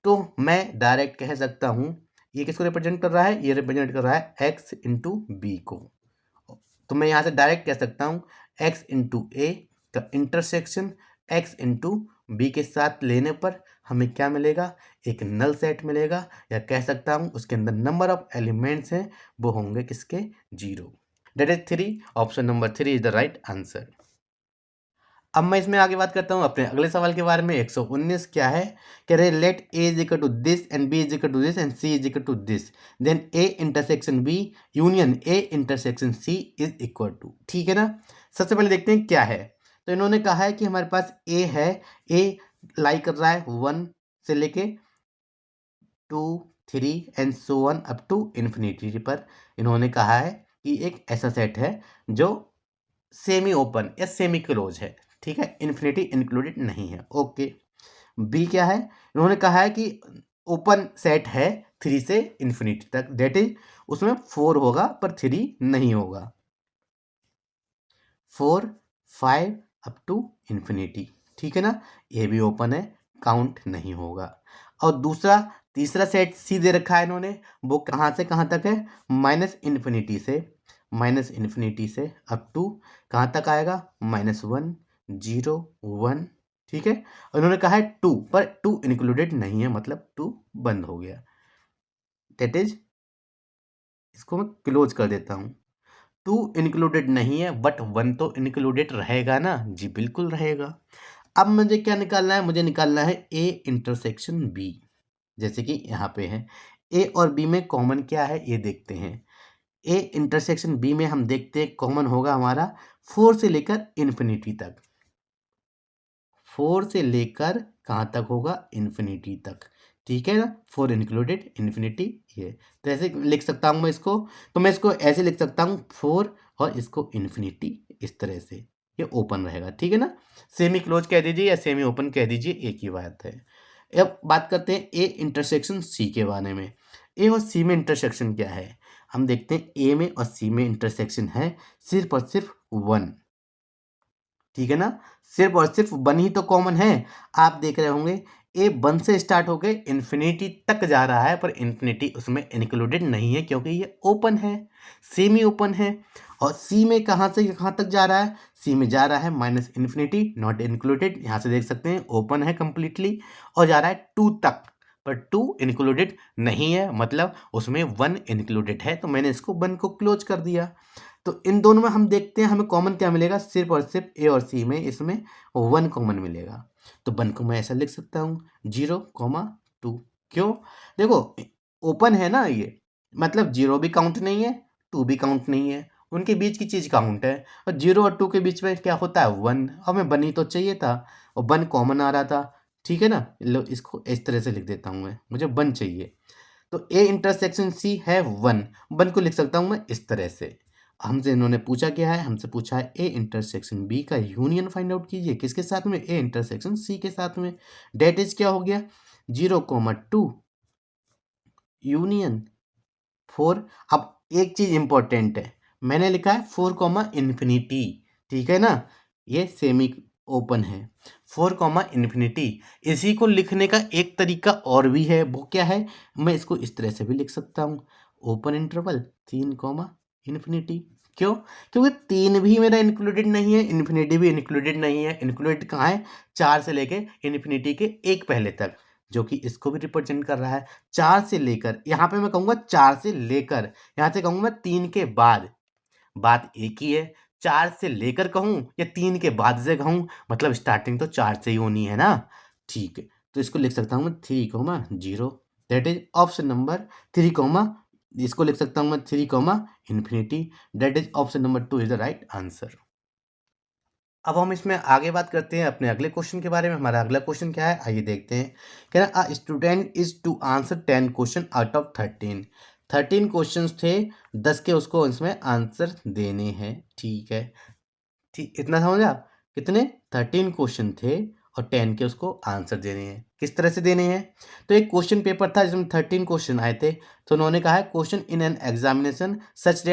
तो मैं डायरेक्ट कह सकता हूँ ये किसको रिप्रेजेंट कर रहा है? ये रिप्रेजेंट कर रहा है x इंटू बी को। तो मैं यहाँ से डायरेक्ट कह सकता हूँ x इंटू ए का इंटरसेक्शन x इंटू बी के साथ लेने पर हमें क्या मिलेगा? एक नल सेट मिलेगा, या कह सकता हूँ उसके अंदर नंबर ऑफ एलिमेंट्स हैं वो होंगे किसके? 0। That is 3। Option number 3 is the right answer. अब मैं इसमें आगे बात करता हूँ अपने अगले सवाल के बारे में। 119 क्या है? कह रहे let A is equal to this and B is equal to this and C is equal to this, then A intersection B union A intersection C is equal to. ठीक है ना। सबसे पहले देखते हैं क्या है। तो इन्होंने कहा है कि हमारे पास ए है, ए लाई कर रहा है 1 से लेके 2 3 and so on up to infinity पर। इन्होंने कहा है कि एक ऐसा सेट है जो सेमी ओपन या सेमी क्लोज है। ठीक है, इन्फिनिटी इंक्लूडेड नहीं है। ओके। बी क्या है? इन्होंने कहा है कि ओपन सेट है 3 से इन्फिनिटी तक, दैट इज उसमें 4 होगा पर 3 नहीं होगा। 4 5 अप टू इन्फिनिटी। ठीक है ना। ये भी ओपन है, काउंट नहीं होगा। और दूसरा तीसरा सेट सी दे रखा है इन्होंने, वो कहाँ से कहाँ तक है? माइनस इन्फिनिटी से अप टू कहाँ तक आएगा? -1 0 1। ठीक है। और इन्होंने कहा है 2, पर 2 इंक्लूडेड नहीं है, मतलब 2 बंद हो गया। दैट इज इसको मैं क्लोज कर देता हूँ। 2 इंक्लूडेड नहीं है, बट 1 तो इंक्लूडेड रहेगा ना? जी बिल्कुल रहेगा। अब मुझे क्या निकालना है? मुझे निकालना है ए इंटरसेक्शन बी। जैसे कि यहाँ पे है, ए और बी में कॉमन क्या है ये देखते हैं। ए इंटरसेक्शन बी में हम देखते हैं कॉमन होगा हमारा 4 से लेकर इन्फिनिटी तक। 4 से लेकर कहाँ तक होगा? इन्फिनिटी तक। ठीक है ना। 4 इंक्लूडेड इन्फिनिटी ये। तो ऐसे लिख सकता हूँ मैं इसको। तो मैं इसको ऐसे लिख सकता हूँ 4 और इसको इन्फिनिटी, इस तरह से ये ओपन रहेगा। ठीक है ना। सेमी क्लोज कह दीजिए या सेमी ओपन कह दीजिए, एक ही बात है। अब बात करते हैं ए इंटरसेक्शन सी के बारे में। ए और सी में इंटरसेक्शन क्या है? हम देखते हैं ए में और सी में इंटरसेक्शन है सिर्फ और सिर्फ 1। ठीक है ना। सिर्फ और सिर्फ 1 ही तो कॉमन है। आप देख रहे होंगे ए 1 से स्टार्ट होकर इन्फिनिटी तक जा रहा है, पर इन्फिनिटी उसमें इंक्लूडेड नहीं है क्योंकि ये ओपन है, सेमी ओपन है। और सी में कहाँ से कहाँ तक जा रहा है? सी में जा रहा है माइनस इन्फिनिटी, नॉट इंक्लूडेड। यहाँ से देख सकते हैं ओपन है कंप्लीटली, और जा रहा है 2 तक, पर 2 इंक्लूडेड नहीं है, मतलब उसमें 1 इंक्लूडेड है। तो मैंने इसको 1 को क्लोज कर दिया। तो इन दोनों में हम देखते हैं हमें कॉमन क्या मिलेगा? सिर्फ और सिर्फ ए और सी में इसमें 1 कॉमन मिलेगा। तो 1 को मैं ऐसा लिख सकता हूँ 0,2। क्यों? देखो ओपन है ना ये, मतलब 0 भी काउंट नहीं है, 2 भी काउंट नहीं है, उनके बीच की चीज़ काउंट है। और 0 और 2 के बीच में क्या होता है? 1। हमें 1 ही तो चाहिए था और 1 कॉमन आ रहा था। ठीक है ना। लो इसको इस तरह से लिख देता हूँ मैं, मुझे 1 चाहिए। तो ए इंटरसेक्शन सी है 1 को लिख सकता हूँ मैं इस तरह से। हमसे इन्होंने पूछा क्या है? हमसे पूछा है ए इंटरसेक्शन बी का यूनियन फाइंड आउट कीजिए। किसके साथ में? ए इंटरसेक्शन सी के साथ में। डेट इज क्या हो गया? 0,2 यूनियन 4। अब एक चीज इंपॉर्टेंट है, मैंने लिखा है 4 इन्फिनिटी। ठीक है ना। ये सेमी ओपन है, 4 इन्फिनिटी। इसी को लिखने का एक तरीका और भी है, वो क्या है? मैं इसको इस तरह से भी लिख सकता हूँ, ओपन इंटरवल 3 इन्फिनिटी। क्यों? क्योंकि 3 भी मेरा इंक्लूडेड नहीं है, इन्फिनिटी भी इंक्लूडेड नहीं है। इंक्लूडेड कहाँ है? 4 से लेके इन्फिनिटी के एक पहले तक, जो कि इसको भी रिप्रेजेंट कर रहा है। 4 से लेकर, यहाँ पे मैं कहूँगा 4 से लेकर, यहाँ से कहूँगा 3 के बाद, बात एक ही है। 4 से लेकर कहूँ या 3 के बाद से कहूँ, मतलब स्टार्टिंग तो 4 से ही होनी है ना। ठीक है। तो इसको लिख सकता हूँ मैं 3,0, दैट इज ऑप्शन नंबर 3, इसको लिख सकता हूँ मैं 3, infinity. That is option number 2 is the right answer. अब हम इसमें आगे बात करते हैं अपने अगले क्वेश्चन के बारे में। हमारा अगला क्वेश्चन क्या है, आइए देखते हैं। कह रहा a student is to answer 10 question out of 13 questions थे, 10 के उसको इसमें आंसर देने हैं। ठीक है। ठीक, इतना समझा? कितने? 13 क्वेश्चन थे और 10 के उसको आंसर देने हैं। किस तरह से देने हैं? तो एक क्वेश्चन पेपर था जिसमें 13 क्वेश्चन आए थे, तो उन्होंने कहा है question in an examination such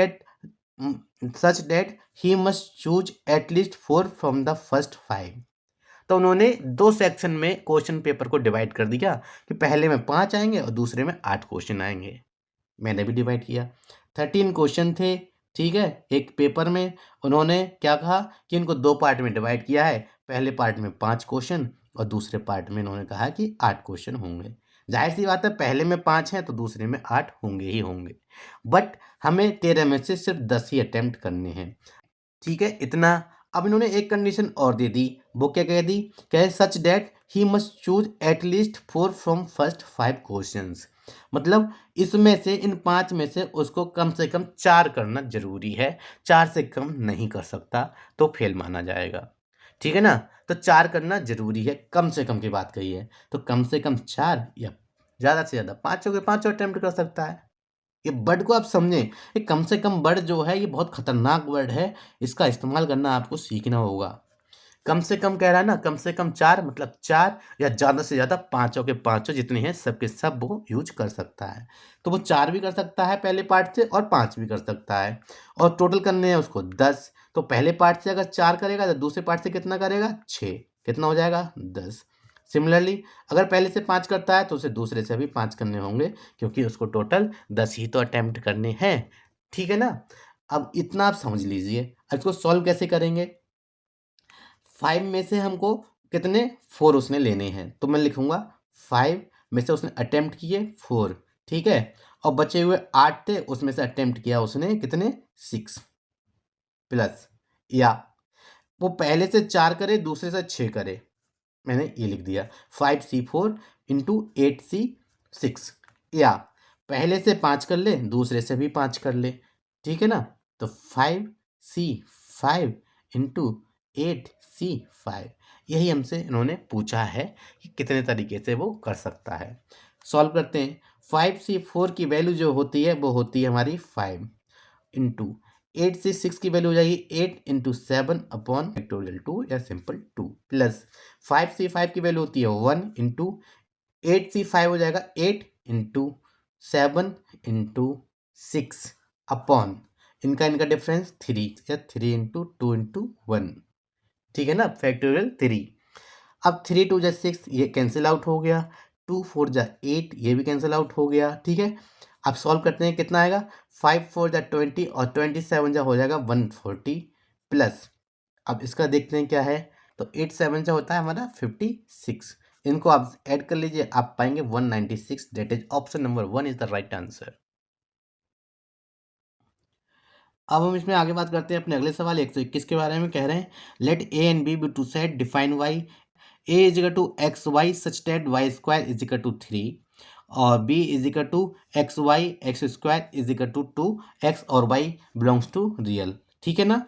that he must choose at least 4 from the first 5। तो उन्होंने 2 सेक्शन में क्वेश्चन पेपर को डिवाइड कर दिया कि पहले में 5 आएंगे और दूसरे में 8 क्वेश्चन आएंगे। मैंने भी डिवाइड किया, 13 क्वेश्चन थे, ठीक है। एक पेपर में उन्होंने क्या कहा कि इनको 2 पार्ट में डिवाइड किया है, पहले पार्ट में 5 क्वेश्चन और दूसरे पार्ट में उन्होंने कहा कि 8 क्वेश्चन होंगे। जाहिर सी बात है, पहले में 5 हैं तो दूसरे में 8 होंगे ही होंगे, बट हमें 13 में से सिर्फ 10 ही अटेम्प्ट करने हैं, ठीक है, इतना। अब इन्होंने एक कंडीशन और दे दी, वो क्या कह दी? कहे such that he must choose at least 4 from first 5 questions. मतलब इसमें से, इन 5 में से उसको कम से कम 4 करना जरूरी है, 4 से कम नहीं कर सकता तो फेल माना जाएगा, ठीक है ना। तो 4 करना जरूरी है, कम से कम की बात कही है, तो कम से कम 4 या ज़्यादा से ज़्यादा 5 के 5 अटेम्प्ट कर सकता है। ये वर्ड को आप समझें, ये कम से कम वर्ड जो है ये बहुत खतरनाक वर्ड है, इसका इस्तेमाल करना आपको सीखना होगा। कम से कम कह रहा है ना, कम से कम 4 मतलब 4 या ज़्यादा से ज़्यादा 5 के 5 जितने हैं सब के सब वो यूज कर सकता है। तो वो 4 भी कर सकता है पहले पार्ट से और 5 भी कर सकता है, और टोटल करने हैं उसको 10। तो पहले पार्ट से अगर 4 करेगा तो दूसरे पार्ट से कितना करेगा? 6। कितना हो जाएगा? 10। सिमिलरली अगर पहले से 5 करता है तो उसे दूसरे से भी 5 करने होंगे, क्योंकि उसको टोटल 10 ही तो अटेम्प्ट करने हैं, ठीक है ना। अब इतना आप समझ लीजिए। अब इसको सॉल्व कैसे करेंगे? 5 में से हमको कितने? 4 उसने लेने हैं, तो मैं लिखूंगा 5 में से उसने अटेम्प्ट किए 4, ठीक है, और बचे हुए 8 थे, उसमें से अटेम्प्ट किया उसने कितने? 6 प्लस, या वो पहले से 4 करे दूसरे से 6 करे, मैंने ये लिख दिया 5C4 इंटू 8C6, या पहले से 5 कर ले दूसरे से भी 5 कर ले, ठीक है ना। तो 5C5 इंटू 8C5, यही हमसे इन्होंने पूछा है कि कितने तरीके से वो कर सकता है। सॉल्व करते हैं। 5C4 की वैल्यू जो होती है वो होती है हमारी 5 इंटू 8C6 की वैल्यू हो जाएगी 8 इंटू 7 अपॉन फैक्टोरियल 2 या सिंपल 2, प्लस 5C5 की वैल्यू होती है 1 इंटू 8C5 हो जाएगा 8 इंटू 7 इंटू 6 अपॉन इनका डिफरेंस 3 या 3 इंटू 2 इंटू 1, ठीक है ना, फैक्टोरियल 3। अब 3 2 जा 6, ये कैंसिल आउट हो गया, 2 4 जा 8, ये भी कैंसिल आउट हो गया, ठीक है। अब सॉल्व करते हैं, कितना आएगा? 5 4 जा 20 और 27 जा हो जाएगा 140, प्लस अब इसका देखते हैं क्या है। तो 8 7 जा होता है हमारा 56, इनको आप ऐड कर लीजिए, आप पाएंगे 196, that is option number 1 is the right answer. अब हम इसमें आगे बात करते हैं अपने अगले सवाल 121 के बारे में। कह रहे हैं let A and B two set define Y A is equal to X Y such that Y square is equal to 3 और B is equal to X Y X square is equal to 2 X और Y belongs to real, ठीक है ना।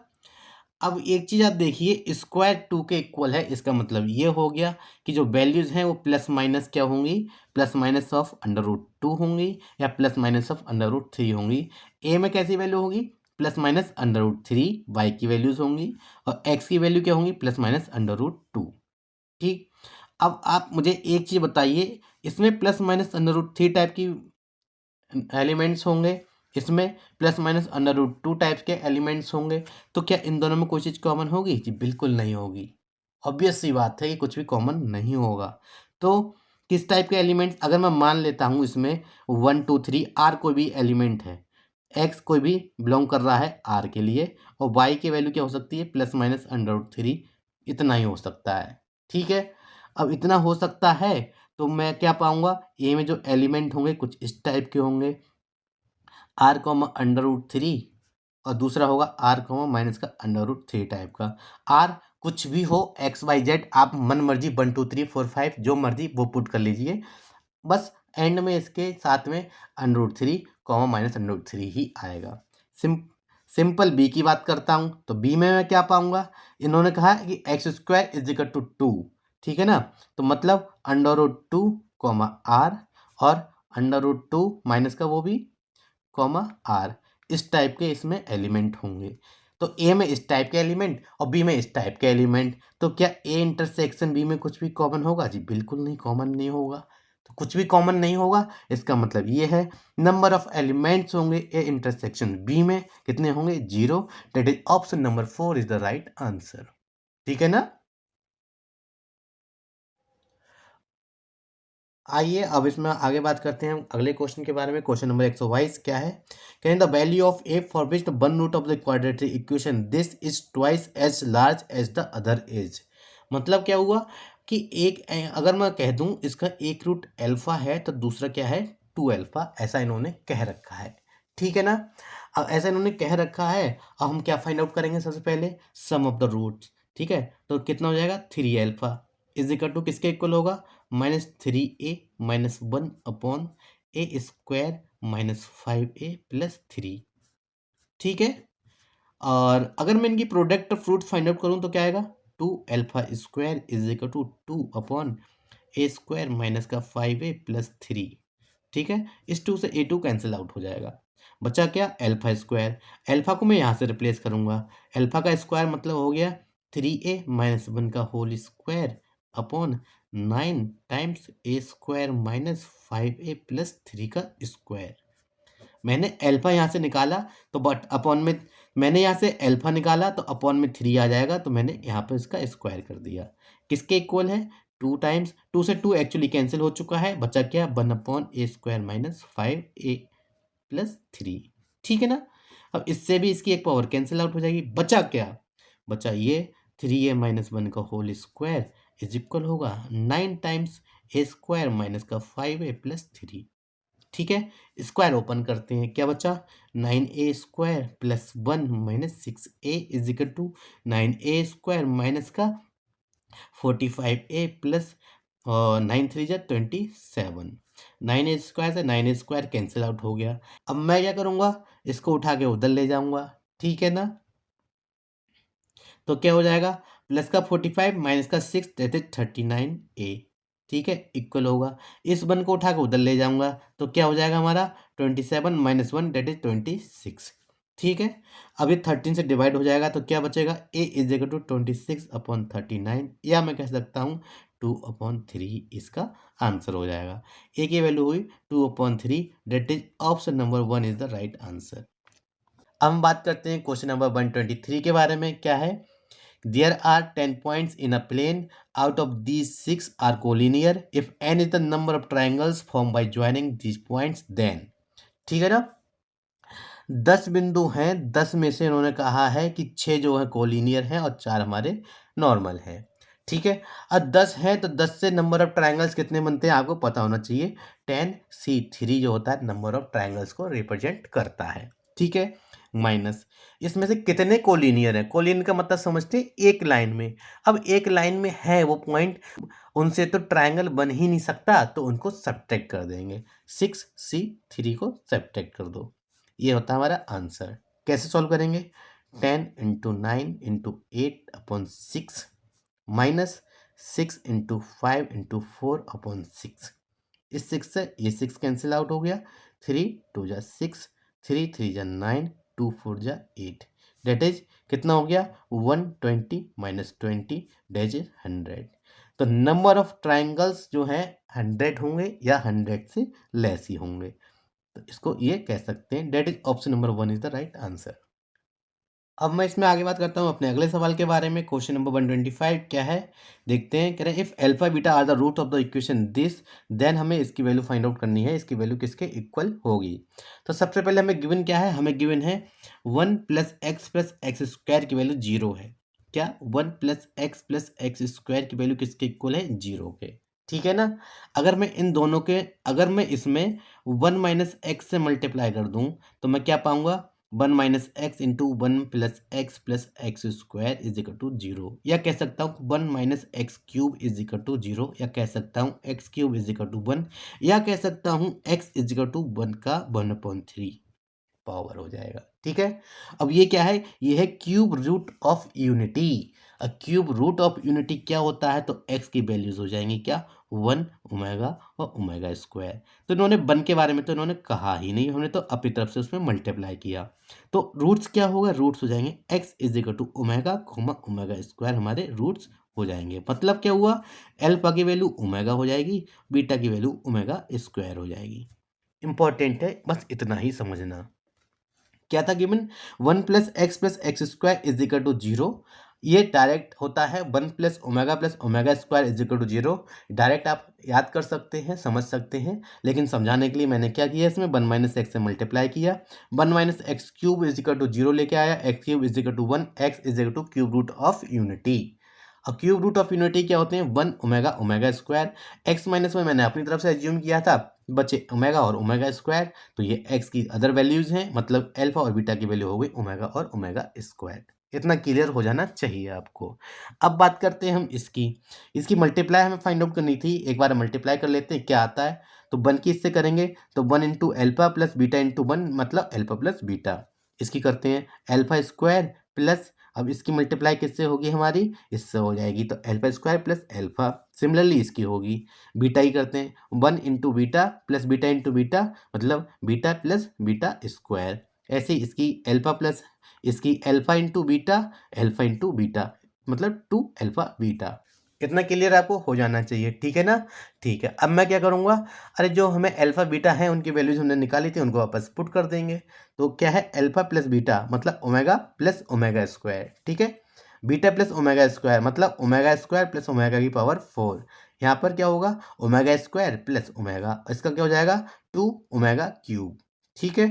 अब एक चीज़ आप देखिए, square 2 के इक्वल है, इसका मतलब ये हो गया कि जो वैल्यूज़ हैं वो प्लस माइनस क्या होंगी? Plus minus of under root 2 होंगी या plus minus of under root 3 होंगी। ए में कैसी वैल्यू होगी? Plus minus under root 3 Y की वैल्यूज़ होंगी, और एक्स की वैल्यू क्या होंगी? प्लस माइनस अंडर रूट 2, ठीक। अब आप मुझे एक चीज़ बताइए, इसमें plus minus under root 3 type की एलिमेंट्स होंगे, इसमें plus minus under root 2 type के एलिमेंट्स होंगे, तो क्या इन दोनों में कोई चीज़ कॉमन होगी? जी बिल्कुल नहीं होगी। ऑब्वियस सी बात है कि कुछ भी कॉमन नहीं होगा। तो किस टाइप के एलिमेंट्स, अगर मैं मान लेता हूँ इसमें 1 2 3 आर कोई भी एलिमेंट है, एक्स कोई भी बिलोंग कर रहा है आर के लिए, और वाई की वैल्यू क्या हो सकती है? प्लस माइनस अंडर रूट 3, इतना ही हो सकता है, ठीक है। अब इतना हो सकता है तो मैं क्या पाऊंगा? ए में जो एलिमेंट होंगे कुछ इस टाइप के होंगे, आर कॉमा अंडर रूट 3, और दूसरा होगा आर कॉमा माइनस का अंडर रूट 3 टाइप का। आर कुछ भी हो, एक्स वाई जेड, आप मन मर्जी 1 2 3 4 5 जो मर्जी वो पुट कर लीजिए, बस एंड में इसके साथ में under root 3 comma minus under root 3 ही आएगा। सिंपल बी की बात करता हूँ, तो बी में मैं क्या पाऊंगा? इन्होंने कहा है कि X square is equal to 2, ठीक है ना, तो मतलब अंडर रूट 2 कॉमा आर, और अंडर रूट 2 माइनस का वो भी कॉमा आर, इस टाइप के इसमें एलिमेंट होंगे। तो ए में इस टाइप के एलिमेंट और बी में इस टाइप के एलिमेंट, तो क्या ए इंटरसेक्शन बी में कुछ भी कॉमन होगा जी? बिल्कुल नहीं, कॉमन नहीं होगा। तो कुछ भी कॉमन नहीं होगा, इसका मतलब ये है नंबर ऑफ एलिमेंट्स होंगे ए इंटरसेक्शन बी में कितने होंगे? 0। That is option number 4 is the right answer. ठीक है ना? आइए अब इसमें आगे बात करते हैं अगले क्वेश्चन के बारे में। क्वेश्चन नंबर 122 क्या है? Can the value of A for which the one root of the quadratic equation this is twice as large as the other is. मतलब क्या हुआ कि अगर मैं कह दूं इसका एक रूट अल्फा है तो दूसरा क्या है? 2 अल्फा, ऐसा इन्होंने कह रखा है। ठीक है ना? अब ऐसा इन्होंने कह रखा है, अब हम क्या फाइंड आउट करेंगे? सबसे पहले सम ऑफ द रूट्स। ठीक है, तो कितना हो जाएगा? 3 अल्फा इज इक्वल टू किसके इक्वल होगा? -3a - 1 upon A square -5a + 3। ठीक है, और अगर मैं इनकी प्रोडक्ट फ्रूट फाइंड आउट करूं तो क्या आएगा? 2 alpha square is equal to 2 upon A square minus का 5a + 3। ठीक है, इस 2 से a2 कैंसिल आउट हो जाएगा, बचा क्या? Alpha square. अल्फा को मैं यहाँ से रिप्लेस करूंगा, अल्फा का स्क्वायर मतलब हो गया 3a - 1 का होल स्क्वायर अपॉन 9 टाइम्स ए स्क्वायर -5a + 3 का स्क्वायर। मैंने अल्फा यहाँ से निकाला तो बट अपॉन में, मैंने यहाँ से अल्फा निकाला तो अपॉन में 3 आ जाएगा, तो मैंने यहाँ पे इसका स्क्वायर कर दिया। किसके इक्वल है? 2 टाइम्स 2 से 2 एक्चुअली कैंसिल हो चुका है, बचा क्या? 1 अपॉन ए स्क्वायर -5a + 3। ठीक है ना? अब इससे भी इसकी एक पावर कैंसिल आउट हो जाएगी, बचा क्या? बचा ये 3a - 1 का होल स्क्वायर इज इक्वल होगा 9 टाइम्स ए स्क्वायर माइनस का 5a + 3। ठीक है, स्क्वायर ओपन करते हैं, क्या बचा? 9a square plus 1 -6a is equal to 9a square minus का 45a प्लस 9 3 जा 27। 9a स्क्वायर से 9a स्क्वायर कैंसिल आउट हो गया। अब मैं क्या करूँगा? इसको उठा के उधर ले जाऊँगा। ठीक है ना? तो क्या हो जाएगा? प्लस का 45 माइनस का 6 दैट इज 39a। ठीक है, इक्वल होगा, इस 1 को उठा के उधर ले जाऊंगा तो क्या हो जाएगा हमारा? 27 - 1 दैट इज 26। ठीक है, अब ये 13 से डिवाइड हो जाएगा तो क्या बचेगा? a इज इक्वल टू 26/39, या मैं कह सकता हूँ 2/3 इसका आंसर हो जाएगा। a की वैल्यू हुई 2/3, that is option number 1 is the right answer. अब हम बात करते हैं क्वेश्चन नंबर 123 के बारे में। क्या है? There are 10 points in a plane. Out of these 6 are collinear. If n is the number of triangles formed by joining these points, then ठीक है ना? 10 बिंदु हैं, 10 में से इन्होंने कहा है कि 6 जो है कोलिनियर हैं और 4 हमारे नॉर्मल हैं। ठीक है, अब 10 है तो 10 से नंबर ऑफ ट्रायंगल्स कितने बनते हैं आपको पता होना चाहिए। 10c3 जो होता है नंबर ऑफ ट्रायंगल्स को रिप्रेजेंट करता है। ठीक है, माइनस इसमें से कितने कोलिनियर है? कोलिनियर का मतलब समझते हैं एक लाइन में। अब एक लाइन में है वो पॉइंट, उनसे तो ट्रायंगल बन ही नहीं सकता, तो उनको सब्ट्रैक्ट कर देंगे। 6c3 को सब्ट्रैक्ट कर दो, ये होता है हमारा आंसर। कैसे सॉल्व करेंगे? 10 × 9 × 8/6 माइनस 6 × 5 × 4/6। इस 6 से ये 6 कैंसिल आउट हो गया, 3 2 जा 6, 3 3 जा 9, 2 4 जा 8, डेट इज कितना हो गया? 120 - 20 डेट इज 100। तो नंबर ऑफ ट्राइंगल्स जो है 100 होंगे या 100 से लेस ही होंगे, तो इसको ये कह सकते हैं। That is option number 1 is the right answer. अब मैं इसमें आगे बात करता हूँ अपने अगले सवाल के बारे में। क्वेश्चन नंबर 125 क्या है? देखते हैं। कह रहे हैं if alpha beta are the root of the equation this, then हमें इसकी वैल्यू फाइंड आउट करनी है। इसकी वैल्यू किसके इक्वल होगी? तो सबसे पहले हमें गिवन क्या है? हमें गिवन है 1 + x + x² की वैल्यू 0 है। क्या? 1 + x + x² की वैल्यू किसके इक्वल है? 0 के। ठीक है ना? अगर मैं इन दोनों के, अगर मैं इसमें 1 - x से मल्टीप्लाई कर दूं तो मैं क्या पाऊंगा? 1 - x × 1 + x + x² is equal to 0, या कह सकता हूँ 1 - x³ इज इक्वल टू 0, या कह सकता हूँ x³ इज इक्वल टू 1, या कह सकता हूँ x इज इक्वल टू 1 का 1/3 पावर हो जाएगा। ठीक है, अब ये क्या है? ये है cube root of unity. A cube root of unity क्या होता है, तो x की वैल्यूज हो जाएंगी क्या, 1 ओमेगा और ओमेगा स्क्वायर। तो इन्होंने 1 के बारे में तो इन्होंने कहा ही नहीं, हमने तो अपनी तरफ से उसमें मल्टीप्लाई किया। तो रूट्स क्या होगा, रूट्स हो जाएंगे x is equal to omega omega square, हमारे रूट्स हो जाएंगे। मतलब क्या हुआ, अल्फा की वैल्यू ओमेगा हो जाएगी, बीटा की वैल्यू ओमेगा स्क्वायर हो जाएगी। इंपॉर्टेंट है, बस इतना ही समझना। क्या था given, 1 plus X square is equal to 0। ये डायरेक्ट होता है 1 plus omega square is equal to 0। Direct आप याद कर सकते हैं, समझ सकते हैं, लेकिन समझाने के लिए मैंने क्या किया, इसमें 1 माइनस एक्स से मल्टीप्लाई किया। 1 minus X cube is equal to 0 लेके आया, X cube is equal to 1, X is equal to cube root of unity. और क्यूब रूट ऑफ यूनिटी क्या होते हैं, 1 omega omega square. X minus में मैंने अपनी तरफ से एज्यूम किया था, बचे ओमेगा और ओमेगा स्क्वायर। तो ये एक्स की अदर वैल्यूज हैं, मतलब अल्फा और बीटा की वैल्यू हो गई ओमेगा और ओमेगा स्क्वायर। इतना क्लियर हो जाना चाहिए आपको। अब बात करते हैं हम इसकी इसकी मल्टीप्लाई हमें फाइंड आउट करनी थी। एक बार मल्टीप्लाई कर लेते हैं क्या आता है। तो 1 की इससे करेंगे तो 1 into alpha plus beta into 1, मतलब एल्फा प्लस बीटा। इसकी करते हैं एल्फा स्क्वायर प्लस, अब इसकी मल्टीप्लाई किससे होगी हमारी, इससे हो जाएगी, तो alpha square plus alpha. Similarly इसकी होगी, बीटा ही करते हैं, 1 into beta plus beta into beta, मतलब बीटा प्लस बीटा स्क्वायर। ऐसे ही इसकी एल्फा प्लस, इसकी एल्फा इंटू बीटा, मतलब 2 अल्फा बीटा। इतना क्लियर आपको हो जाना चाहिए, ठीक है ना। ठीक है, अब मैं क्या करूँगा, अरे जो हमें अल्फा बीटा है उनकी वैल्यूज हमने निकाली थी, उनको वापस पुट कर देंगे। तो क्या है, अल्फा प्लस बीटा मतलब ओमेगा प्लस ओमेगा स्क्वायर, ठीक है। बीटा प्लस ओमेगा स्क्वायर मतलब ओमेगा स्क्वायर प्लस ओमेगा की पावर 4। यहाँ पर क्या होगा, ओमेगा स्क्वायर प्लस ओमेगा, इसका क्या हो जाएगा, 2 ओमेगा क्यूब, ठीक है।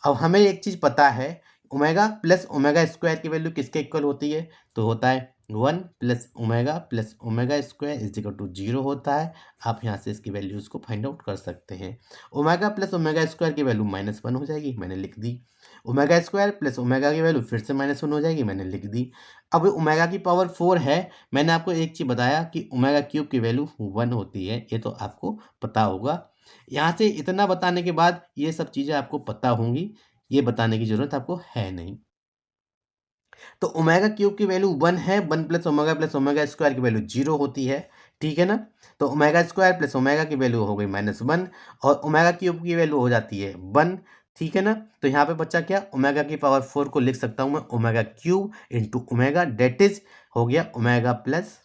अब हमें एक चीज़ पता है, ओमेगा प्लस ओमेगा स्क्वायर की वैल्यू किसके इक्वल होती है, तो होता है 1 plus omega square is equal to 0 होता है। आप यहाँ से इसकी वैल्यूज़ को फाइंड आउट कर सकते हैं। ओमेगा प्लस ओमेगा स्क्वायर की वैल्यू -1 हो जाएगी, मैंने लिख दी। ओमेगा स्क्वायर प्लस ओमेगा की वैल्यू फिर से -1 हो जाएगी, मैंने लिख दी। अब ओमेगा की पावर 4 है, मैंने आपको एक चीज़ बताया कि ओमेगा क्यूब की वैल्यू 1 होती है, ये तो आपको पता होगा। यहाँ से इतना बताने के बाद ये सब चीज़ें आपको पता होंगी, ये बताने की ज़रूरत आपको है नहीं। तो ओमेगा क्यूब की वैल्यू 1 है, 1 प्लस ओमेगा स्क्वायर की वैल्यू 0 होती है, ठीक है ना। तो ओमेगा स्क्वायर प्लस ओमेगा की वैल्यू हो गई -1 और ओमेगा क्यूब की वैल्यू हो जाती है 1, ठीक है ना। तो यहाँ पे बच्चा क्या, ओमेगा की पावर 4 को लिख सकता हूँ मैं omega cube into omega, that is हो गया ओमेगा प्लस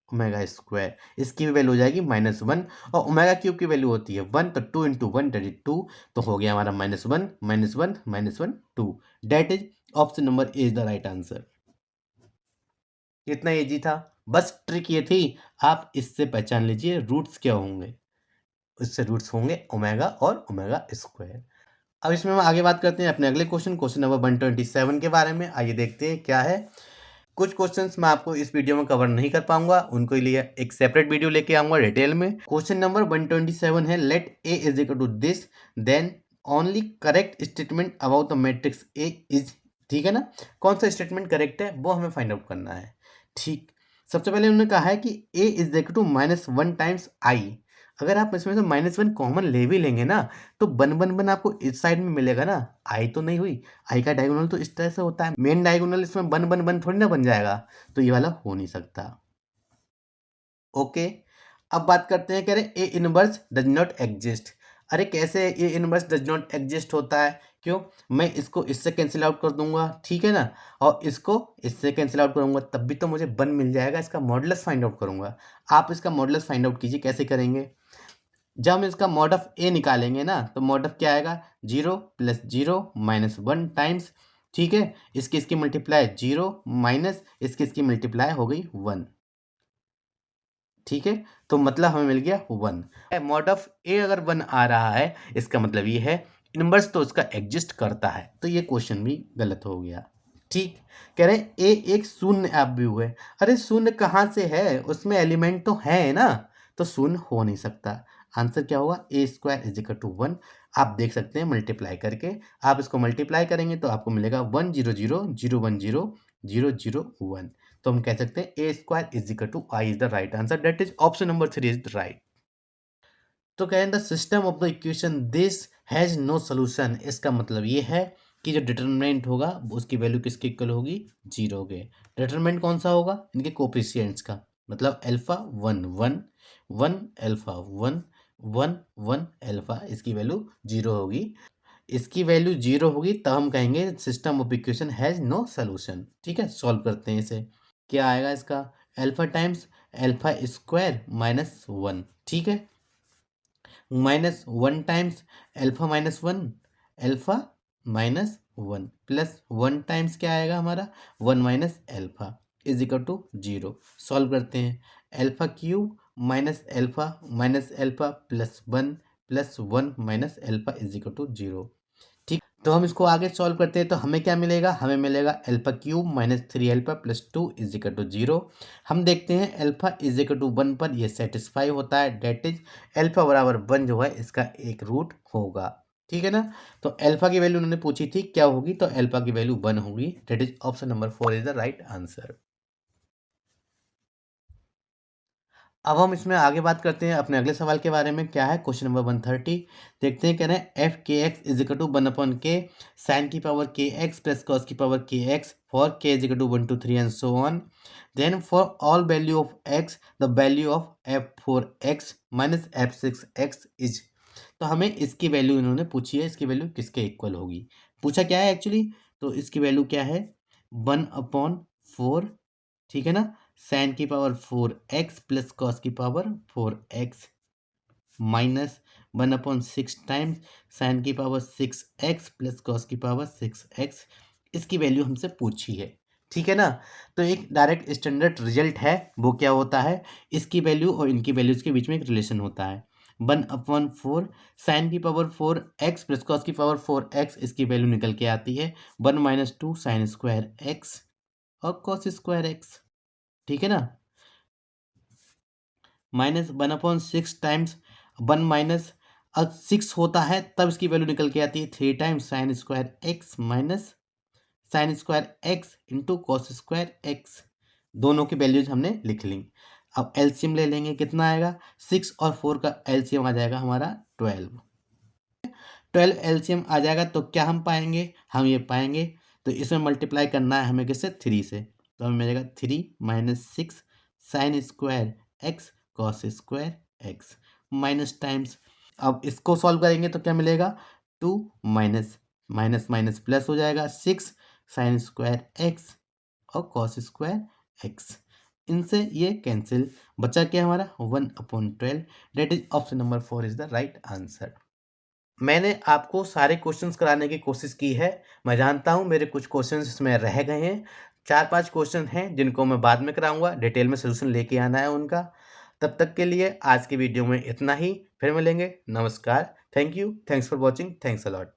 ओमेगा स्क्वायर। इसकी भी वैल्यू हो जाएगी -1 और ओमेगा क्यूब की वैल्यू होती है 1, तो 2 इंटू 1 डेट इज 2, तो हो गया हमारा -1 2, that is option number A is the right answer. इतना इजी था, बस ट्रिक ये थी, आप इससे पहचान लीजिए रूट्स क्या होंगे। इससे रूट्स होंगे ओमेगा और ओमेगा स्क्वायर। अब इसमें हम आगे बात करते हैं अपने अगले क्वेश्चन नंबर 127 के बारे में। आइए देखते हैं क्या है। कुछ क्वेश्चंस मैं आपको इस वीडियो में कवर नहीं कर पाऊंगा, उनको लिए एक सेपरेट वीडियो लेके आऊंगा डिटेल में। क्वेश्चन नंबर 127 है, let A is equal to this then only correct statement about the matrix A is, ठीक है ना। कौन सा स्टेटमेंट करेक्ट है वो हमें फाइंड आउट करना है, ठीक। सबसे पहले उन्होंने कहा है कि A is equal to -1 times I. अगर आप इसमें से -1 कॉमन ले भी लेंगे ना, तो 1 आपको इस साइड में मिलेगा ना, आई तो नहीं हुई। आई का डायगोनल तो इस तरह से होता है, मेन डायगोनल इसमें 1 थोड़ी ना बन जाएगा, तो ये वाला हो नहीं सकता। ओके, अब बात करते हैं, कह रहे A inverse does not exist. अरे कैसे A inverse does not exist होता है, क्यों, मैं इसको इससे कैंसिल आउट कर दूंगा, ठीक है ना, और इसको इससे कैंसिल आउट करूंगा, तब भी तो मुझे 1 मिल जाएगा। इसका मॉडुलस फाइंड आउट करूंगा। आप इसका मॉडुलस फाइंड आउट कीजिए, कैसे करेंगे। जब हम इसका मॉड ऑफ ए निकालेंगे ना, तो मॉड ऑफ क्या आएगा, 0 प्लस 0 -1 टाइम्स, ठीक है। इसकी मल्टीप्लाई 0 माइनस इसकी मल्टीप्लाई हो गई 1, ठीक है। तो मतलब हमें मिल गया 1। मॉड ऑफ ए अगर 1 आ रहा है, इसका मतलब ये है इनवर्स तो उसका एग्जिस्ट करता है, तो ये क्वेश्चन भी गलत हो गया, ठीक। कह रहे ए एक शून्य आप भी हुए, अरे शून्य कहाँ से है, उसमें एलिमेंट तो है ना, तो शून्य हो नहीं सकता। आंसर क्या होगा, ए स्क्वायर इज इक्वल टू 1। आप देख सकते हैं मल्टीप्लाई करके, आप इसको मल्टीप्लाई करेंगे तो आपको मिलेगा 1 0 0 0 1 0 0 0 1। तो हम कह सकते हैं A square is equal to I is the right answer, that is option number 3 is the right. तो कहें the system of the equation this has no solution, इसका मतलब ये है कि जो डिटरमिनेंट होगा उसकी वैल्यू किसके इक्वल होगी, 0 के। डिटरमिनेंट कौन सा होगा, इनके कोफिशिएंट्स का, मतलब अल्फा 1 1 1 अल्फा 1 1 1 अल्फा, इसकी वैल्यू 0 होगी। इसकी वैल्यू 0 होगी तब हम कहेंगे system of equation has no solution. ठीक है, सॉल्व करते हैं इसे। क्या आएगा इसका, alpha times alpha square minus 1, ठीक है, minus 1 times alpha minus 1 alpha minus 1 plus 1 times क्या आएगा हमारा 1 minus alpha is equal to 0। Solve करते हैं, alpha cube minus alpha plus 1 minus alpha is equal to 0। ठीक, तो हम इसको आगे सॉल्व करते हैं तो हमें क्या मिलेगा, हमें मिलेगा alpha cube minus 3 alpha plus 2 is equal to 0। हम देखते हैं अल्फा इज इक्वल टू 1 पर ये सेटिस्फाई होता है, डेट इज अल्फा बराबर 1 जो है इसका एक रूट होगा। ठीक है ना, तो अल्फा की वैल्यू उन्होंने पूछी थी क्या होगी, तो अल्फा की वैल्यू 1 होगी, that is option number 4 is the right answer. अब हम इसमें आगे बात करते हैं अपने अगले सवाल के बारे में। क्या है, क्वेश्चन नंबर 130 देखते हैं। कह रहे हैं F K X is equal to 1/k sine की power K X plus cos की power K X for K is equal to 1 2 3 and so on. Then for all value of X the value of F 4x minus F 6x is. तो हमें इसकी value इन्होंने पूछी है, इसकी value किसके equal होगी, पूछा क्या है एक्चुअली, तो इसकी वैल्यू क्या है 1/4, ठीक है ना, साइन की पावर 4x प्लस कॉस की power 4x minus 1/6 times sign की पावर 6x प्लस कॉस की पावर 6x, इसकी वैल्यू हमसे पूछी है। ठीक है ना, तो एक डायरेक्ट स्टैंडर्ड रिजल्ट है, वो क्या होता है, इसकी वैल्यू और इनकी वैल्यूज के बीच में एक रिलेशन होता है। 1/4 साइन की पावर 4x प्लस कॉस की पावर 4x, इसकी वैल्यू निकल के आती है 1 माइनस 2 साइन स्क्वायर x और कॉस स्क्वायर x। ठीक है ना, माइनस 1/6 टाइम्स 1 माइनस 6 होता है तब इसकी वैल्यू निकल के आती है 3 times sign square X minus sign square x into cos square x. दोनों की वैल्यूज हमने लिख ली। अब एलसीएम ले लेंगे, कितना आएगा 6 और 4 का एलसीएम आ जाएगा हमारा 12। 12 एलसीएम आ जाएगा तो क्या हम पाएंगे, हम ये पाएंगे, तो इसमें मल्टीप्लाई करना है हमें किससे 3 से, तो हमें मिलेगा 3 minus 6 sine square x cos square X minus times. अब इसको सॉल्व करेंगे तो क्या मिलेगा 2 माइनस माइनस माइनस प्लस हो जाएगा 6 साइन स्क्वायर एक्स और कॉस स्क्वायर एक्स, इनसे ये कैंसिल, बचा क्या हमारा 1/12, that is option number 4 is the right answer. मैंने आपको सारे क्वेश्चंस कराने की कोशिश की है। मैं जानता हूँ मेरे कुछ क्वेश्चंस इसमें रह गए हैं, 4-5 क्वेश्चन हैं जिनको मैं बाद में कराऊंगा, डिटेल में सोल्यूशन लेके आना है उनका। तब तक के लिए आज की वीडियो में इतना ही, फिर मिलेंगे, नमस्कार, thank you, thanks for watching, thanks a lot.